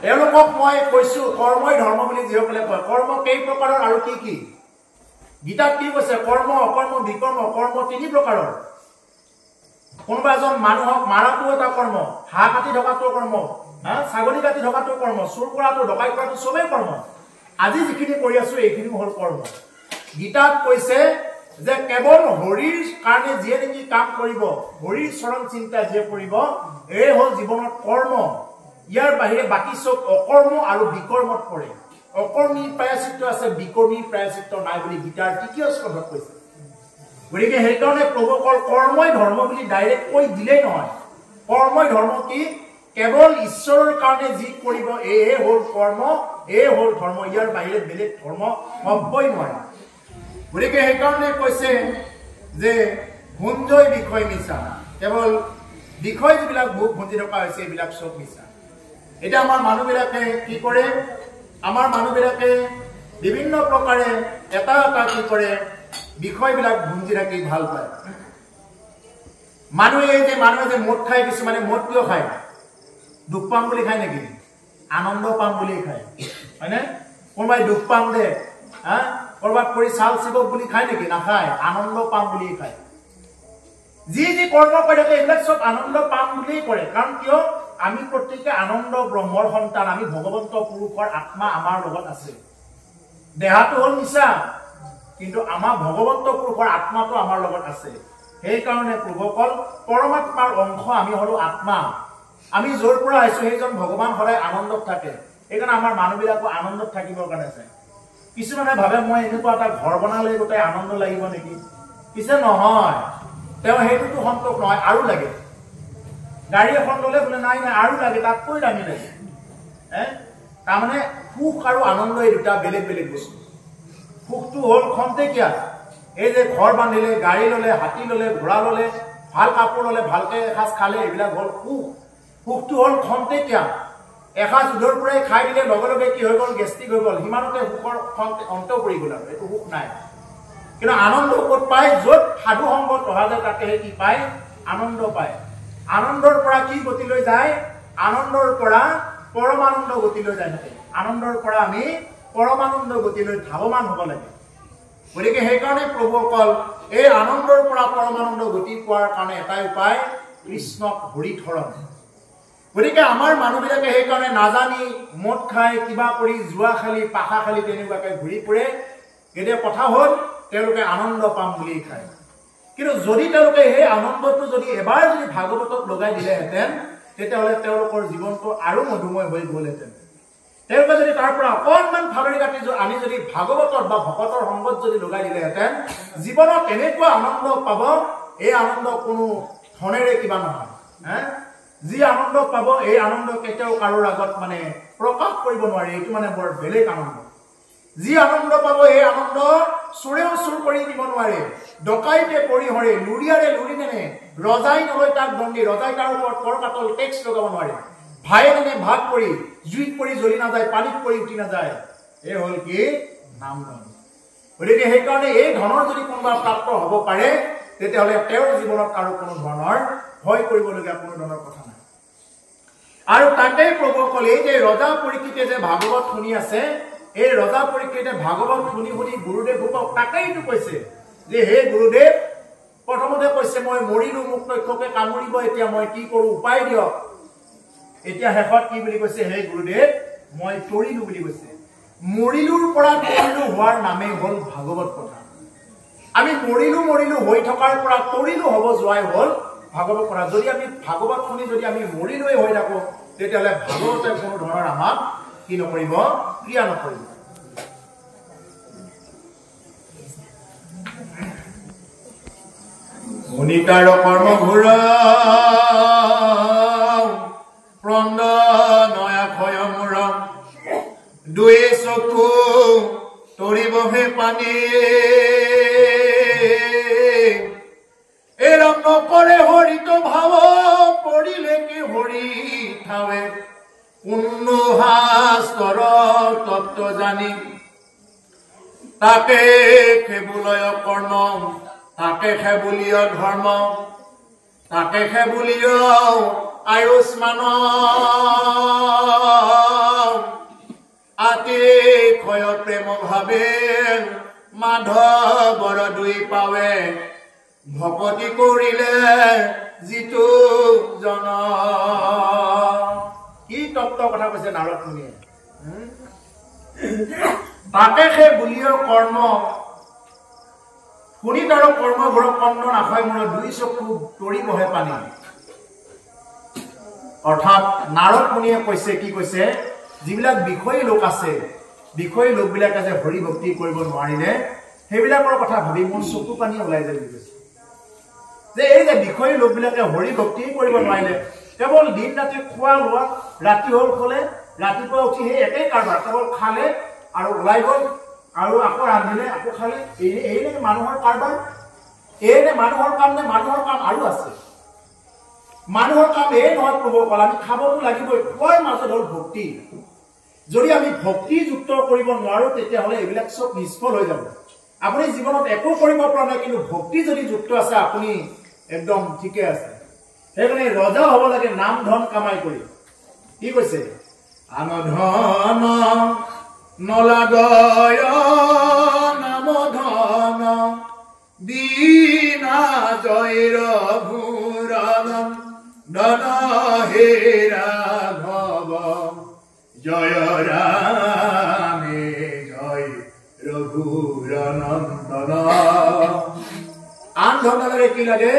এওঁলোকক মই কৈছো কৰ্মই ধৰ্ম বুলি যিসকলে কয় কৰ্ম কেই প্ৰকাৰৰ আৰু কি কি গীতাত কি কৈছে কৰ্ম অকৰ্ম বিকৰ্ম কৰ্ম তিনি প্ৰকাৰৰ কোনোবা এজন মানুহক মাৰাটো এটা কৰ্ম, হাঁহ কাটি থকাটো কৰ্ম, ছাগলী কাটি থকাটো কৰ্ম, চুৰ কৰাটো, ডকাইত কৰাটো চবেই কৰ্ম। আজি যিখিনি কৰি আছো এইখিনি হ'ল কৰ্ম। গীতাত কৈছে যে কেৱল হৰিৰ কাৰণে যিয়ে নেকি কাম কৰিব, হৰিৰ চৰণ চিন্তা যিয়ে কৰিব, এই হ'ল জীৱনত কৰ্ম। ইয়াৰ বাহিৰে বাকী চব অকৰ্ম আৰু বিকৰ্মত পৰে। অকৰ্মী প্ৰায়শ্চিত্ত আছে, বিকৰ্মী প্ৰায়শ্চিত্ত নাই বুলি গীতাৰ ৩য় স্কন্ধত কৈছে। গতিকে সেইকাৰণে প্ৰভু অকল কৰ্মই ধৰ্ম বুলি ডাইৰেক্ট কৈ দিলেই নহয়। কৰ্মই ধৰ্ম কি? কেৱল ঈশ্বৰৰ কাৰণে যি কৰিব এয়ে হ'ল কৰ্ম, এয়ে হ'ল ধৰ্ম। ইয়াৰ বাহিৰে বেলেগ ধৰ্ম হ'বই নোৱাৰে। গতিকে সেইকাৰণে কৈছে যে ভুঞ্জয় বিষয় মিছা, কেৱল বিষয় যিবিলাক ভোগ ভুঞ্জি থকা হৈছে এইবিলাক চব মিছা। এতিয়া আমাৰ মানুহবিলাকে কি কৰে? আমাৰ মানুহবিলাকে বিভিন্ন প্ৰকাৰে এটা এটা কি কৰে? বিষয়বিলাক ভুঞ্জি ৰাখি ভাল পায়। মানুহে যে মদ খায়, কিছুমানে মদ কিয় খায়? দুখ পাম বুলি খায় নেকি? আনন্দ পাম বুলি খায়, হয়নে? কোনোবাই দুখ পাম দে, কৰবাত কৰি চাল চিবক বুলি খায় নেকি? নাখায়, আনন্দ পাম বুলি খায়। যি যি কৰ্ম কৰি থাকে এইবিলাক চব আনন্দ পাম বুলি কৰে। কাৰণ কিয়? আমি প্ৰত্যেকে আনন্দ ব্ৰহ্মৰ সন্তান, আমি ভগৱন্ত পুৰুষৰ আত্মা আমাৰ লগত আছে। দেহাটো হ'ল মিছা, কিন্তু আমাৰ ভগৱন্ত পুৰুষৰ আত্মাটো আমাৰ লগত আছে। সেইকাৰণে প্ৰভুসকল পৰমাত্মাৰ অংশ আমি হলো আত্মা। আমি য'ৰ পৰা আহিছো সেইজন ভগৱান সদায় আনন্দত থাকে। সেইকাৰণে আমাৰ মানুহবিলাকো আনন্দত থাকিবৰ কাৰণে চায়। কিছুমানে ভাবে মই এনেকুৱা এটা ঘৰ বনালে গোটেই আনন্দ লাগিব নেকি? পিছে নহয়, তেওঁ সেইটোতো সন্তোষ নহয়, আৰু লাগে। গাড়ী এখন ললে বোলে নাই নাই আৰু লাগে, তাতকৈ দামী লাগে। তাৰমানে সুখ আৰু আনন্দ এই দুটা বেলেগ বেলেগ বস্তু। সুখটো হ'ল খন্তেকীয়া। এই যে ঘৰ বান্ধিলে, গাড়ী ললে, হাতী ললে, ঘোঁৰা ললে, ভাল কাপোৰ ললে, ভালকে এসাঁজ খালে, এইবিলাক হ'ল সুখ। সুখটো হ'ল খন্তেকীয়া। এসাঁজ উধৰ পৰাই খাই দিলে লগে লগে কি হৈ গ'ল? গেষ্ট্ৰিক হৈ গ'ল। সিমানতে সুখৰ অন্ত পৰি গ'ল আৰু এইটো সুখ নাই। কিন্তু আনন্দ ক'ত পায়? য'ত সাধু সংগত অহা যায় তাতেহে কি পায়? আনন্দ পায়। আনন্দৰ পৰা কি গতিলৈ যায়? আনন্দৰ পৰা পৰমানন্দ গতিলৈ যায় থাকে। আনন্দৰ পৰা আমি পৰমানন্দ গতিলৈ ধাৱমান হ'ব লাগে। গতিকে সেইকাৰণে প্ৰভুসকল এই আনন্দৰ পৰা পৰমানন্দ গতি পোৱাৰ কাৰণে এটাই উপায়, কৃষ্ণক হৰিধৰণ। গতিকে আমাৰ মানুহবিলাকে সেইকাৰণে নাজানি মদ খাই, কিবা কৰি, জুৱা খেলি, পাশা খেলি তেনেকুৱাকে ঘূৰি ফুৰে। এতিয়া কথা হ'ল তেওঁলোকে আনন্দ পাম বুলি খায়। কিন্তু যদি তেওঁলোকে সেই আনন্দটো যদি এবাৰ যদি ভাগৱতত লগাই দিলেহেঁতেন, তেতিয়াহ'লে তেওঁলোকৰ জীৱনটো আৰু মধুময় হৈ গ'লহেঁতেন। তেওঁলোকে যদি তাৰ পৰা অকণমান ফালৰি কাটি আনি যদি ভাগৱতৰ বা ভকতৰ সংগত যদি লগাই দিলেহেঁতেন, জীৱনত এনেকুৱা আনন্দ পাব, এই আনন্দ কোনো ধনেৰে কিবা নহয়। যি আনন্দ পাব, এই আনন্দ কেতিয়াও কাৰোৰ আগত মানে প্ৰকাশ কৰিব নোৱাৰি। এইটো মানে বৰ বেলেগ আনন্দ। যি আনন্দ পাব, এই আনন্দ চোৰেও চুৰ কৰি দিব নোৱাৰে, ডকাইতে পৰি হৰে, লুৰিয়াৰে লুৰি নেনে, ৰজাই নলয় তাক দণ্ডি, ৰজাই তাৰ ওপৰত কৰ কাটল টেক্স লগাব নোৱাৰে, ভায়ে নেনে ভাগ কৰি, জুইত পৰি জ্বলি নাযায়, পানীত পৰি উঠি নাযায়। এই হ'ল কি? নাম ধন। গতিকে সেইকাৰণে এই ধনৰ যদি কোনোবা প্ৰাপ্ত হ'ব পাৰে, তেতিয়াহ'লে তেওঁৰ জীৱনত আৰু কোনো ধৰণৰ ভয় কৰিবলগীয়া কোনো ধৰণৰ কথা নাই। আৰু তাকেই প্ৰভুসকল এই যে ৰজা পৰীক্ষিতে যে ভাগৱত শুনি আছে, এই ৰজা পৰীক্ষিতে ভাগৱত শুনি শুনি গুৰুদেৱ ভূপক তাকেইটো কৈছে যে হে গুৰুদেৱ, প্ৰথমতে কৈছে মই মৰিলো, মোক তক্ষকে কামুৰিব, এতিয়া মই কি কৰো, উপায় দিয়ক। এতিয়া শেষত কি বুলি কৈছে? হে গুৰুদেৱ, মই তৰিলো বুলি কৈছে। মৰিলোৰ পৰা তৰিলো হোৱাৰ নামেই হ'ল ভাগৱত কথা। আমি মৰিলো মৰিলো হৈ থকাৰ পৰা তৰিলো হ'ব যোৱাই হ'ল ভাগৱত কথা। যদি আমি ভাগৱত শুনি যদি আমি মৰিলোৱে হৈ থাকো, তেতিয়াহ'লে ভাগৱতে কোনো ধৰণৰ আমাক কি নকৰিব? ক্ৰিয়া নকৰিব। মুনিকাৰ কৰ্ম ঘোৰ প্ৰণ্ড নয়া ক্ষয় মূৰ, দুই চকু তৰিবহে পানী, এৰম নকৰে হৰিত ভাৱ, পৰিলে কি হৰি ঠাৱে, কোনো শাস্ত্ৰৰ তত্ত্ব জানি, তাকে সেবুলয় কৰ্ম, তাকে সেবুলীয় ধৰ্ম, তাকে সেবুলীয় আয়ুষ্মান, আতি ক্ষয় প্ৰেম ভাবে, মাধৱৰ দুই পাৱে, ভকতি কৰিলে জিতু জন কি তত্ত্ব কথা কৈছে নাৰদ মুনিয়ে তাকে সেই বুলিৰ কৰ্ম পুনিত আৰু কৰ্মবোৰক কণ্ড নাখায় মোৰ দুই চকু তৰি বহে পানী অৰ্থাৎ নাৰদ মুনিয়ে কৈছে কি কৈছে যিবিলাক বিষয়ী লোক আছে বিষয়ী লোকবিলাক আছে হৰি ভক্তি কৰিব নোৱাৰিলে সেইবিলাকৰ কথা ভাবি মোৰ চকু পানী ওলাই যায় বুলি কৈছে যে এই যে বিষয়ী লোকবিলাকে হৰি ভক্তি কৰিব নোৱাৰিলে কেৱল দিন ৰাতি খোৱা লোৱা ৰাতি হ'ল খলে ৰাতিপুৱা উঠি সেই একেই কাৰবাৰ কেৱল খালে আৰু ওলাই গ'ল আৰু আকৌ ৰান্ধিলে আকৌ খালে এই নে মানুহৰ কাৰবাৰ এই নে মানুহৰ কাম নে মানুহৰ কাম আৰু আছে মানুহৰ কাম এই নহয় প্ৰভু কল আমি খাবতো লাগিবই খোৱাৰ মাজত হ'ল ভক্তি যদি আমি ভক্তিযুক্ত কৰিব নোৱাৰো তেতিয়াহ'লে এইবিলাক চব নিষ্ফল হৈ যাব আপুনি জীৱনত একো কৰিব পৰা নাই কিন্তু ভক্তি যদি যুক্ত আছে আপুনি একদম ঠিকে আছে সেইকাৰণে ৰজা হ'ব লাগে নাম ধন কামাই কৰি কি কৈছে আন ধন নলাগয় নাম ধন দীনা জয়ৰ ভূৰণ ধন হে ৰাঘৱ জয় ৰামে জয় ৰঘুৰনন্দন আন ধন নালাগে কি লাগে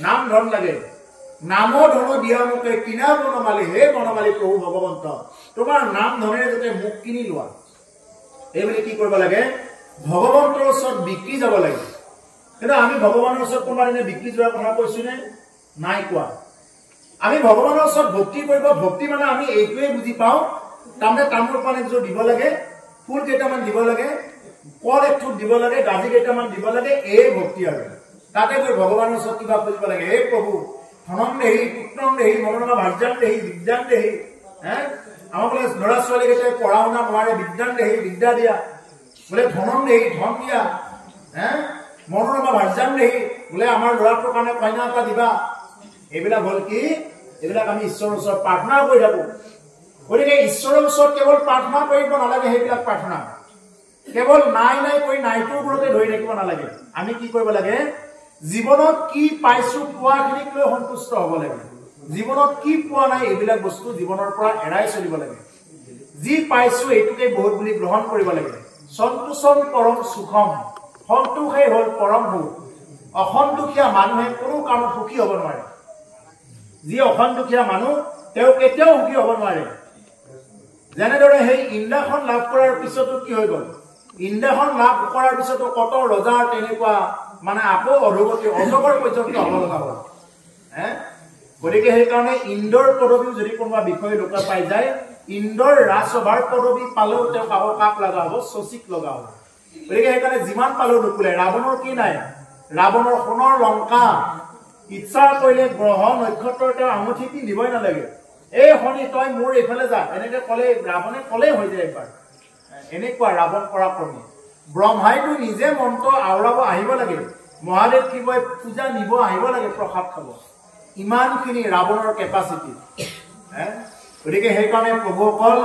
নাম ধন লাগে নাম ধন দিয়া মোকে কিনা বনমালী হে বনমালী প্ৰভু ভগৱন্ত তোমাৰ নাম ধনেৰে যাতে মোক কিনি লোৱা এইবুলি কি কৰিব লাগে ভগৱন্তৰ ওচৰত বিক্ৰী যাব লাগে কিন্তু আমি ভগৱানৰ ওচৰত কোনোবা দিনে বিক্ৰী যোৱাৰ কথা কৈছো নে নাই কোৱা আমি ভগৱানৰ ওচৰত ভক্তি কৰিব ভক্তি মানে আমি এইটোৱে বুজি পাওঁ তাৰমানে তামোল পাণ একযোৰ দিব লাগে ফুল কেইটামান দিব লাগে কল একঠুট দিব লাগে গাজি কেইটামান দিব লাগে এই ভক্তি আৰু তাতে গৈ ভগৱানৰ ওচৰত কিবা খুজিব লাগে হে প্ৰভু ধনম দেহি পুত্ৰম দেহি মনোৰমা ভাৰ্যাম দেহি বিদ্যান দেহি আমাৰ বোলে ল'ৰা ছোৱালী কেইটাই পঢ়া শুনা নোৱাৰে বিদ্যান দেহি বিদ্যা দিয়া বোলে ধনম দেহি ধন দিয়া মনোৰমা ভাৰ্যাম দেহি বোলে আমাৰ ল'ৰাটোৰ কাৰণে কইনা এটা দিবা এইবিলাক হ'ল কি এইবিলাক আমি ঈশ্বৰৰ ওচৰত প্ৰাৰ্থনা কৰি থাকো গতিকে ঈশ্বৰৰ ওচৰত কেৱল প্ৰাৰ্থনা কৰিব নালাগে সেইবিলাক প্ৰাৰ্থনা কেৱল নাই নাই কৰি নাইটোৰ ওপৰতে ধৰি থাকিব নালাগে আমি কি কৰিব লাগে জীৱনত কি পাইছো পোৱাখিনিক লৈ সন্তুষ্ট হ'ব লাগে জীৱনত কি পোৱা নাই এইবিলাক বস্তু জীৱনৰ পৰা এৰাই চলিব লাগে যি পাইছো এইটোকে বহুত বুলি গ্ৰহণ কৰিব লাগে সন্তোষম পৰম সুখম সন্তোষেই হ'ল পৰম সুখ অসন্তোষীয়া মানুহে কোনো কামত সুখী হ'ব নোৱাৰে যি অসন্তোষীয়া মানুহ তেওঁ কেতিয়াও সুখী হ'ব নোৱাৰে যেনেদৰে সেই ইন্দ্ৰাসন লাভ কৰাৰ পিছতো কি হৈ গ'ল ইন্দ্ৰাসন লাভ কৰাৰ পিছতো কত ৰজাৰ তেনেকুৱা মানে আকৌ অধোগতি অজগৰ পৰ্যন্ত হ'ব লগা হ'ল গতিকে সেইকাৰণে ইন্দ্ৰৰ পদবী যদি কোনোবা বিষয়ে লোকে পাই যায় ইন্দ্ৰৰ ৰাজসভাৰ পদবী পালেও তেওঁ কাক লগা হ'ব শশীক লগা হ'ব গতিকে সেইকাৰণে যিমান পালেও নুকুলে ৰাৱণৰ কি নাই ৰাৱণৰ সোণৰ লংকা ইচ্ছা কৰিলে গ্ৰহ নক্ষত্ৰৰ তেওঁ আঙুঠি পিন্ধিবই নালাগে এই শনি তই মোৰ এইফালে যা এনেকে ক'লে ৰাৱণে ক'লেই হৈ যায় একবাৰ এনেকুৱা ৰাৱণ পৰাক্ৰমী ব্ৰহ্মাইটো নিজে মন্ত্ৰ আওৰাব আহিব লাগে মহাদেৱ শিৱই পূজা নিব আহিব লাগে প্ৰসাদ খাব ইমানখিনি ৰাৱণৰ কেপাচিটি গতিকে সেইকাৰণে প্ৰভুসকল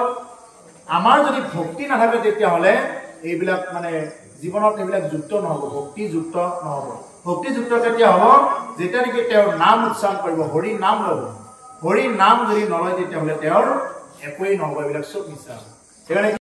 আমাৰ যদি ভক্তি নাথাকে তেতিয়াহ'লে এইবিলাক মানে জীৱনত এইবিলাক যুক্ত নহ'ব ভক্তিযুক্ত নহ'ব ভক্তিযুক্ত কেতিয়া হ'ব যেতিয়া নেকি তেওঁৰ নাম উচ্চাৰণ কৰিব হৰি নাম ল'ব হৰি নাম যদি নলয় তেতিয়াহ'লে তেওঁৰ একোৱেই নহ'ব এইবিলাক চব মিছা সেইকাৰণে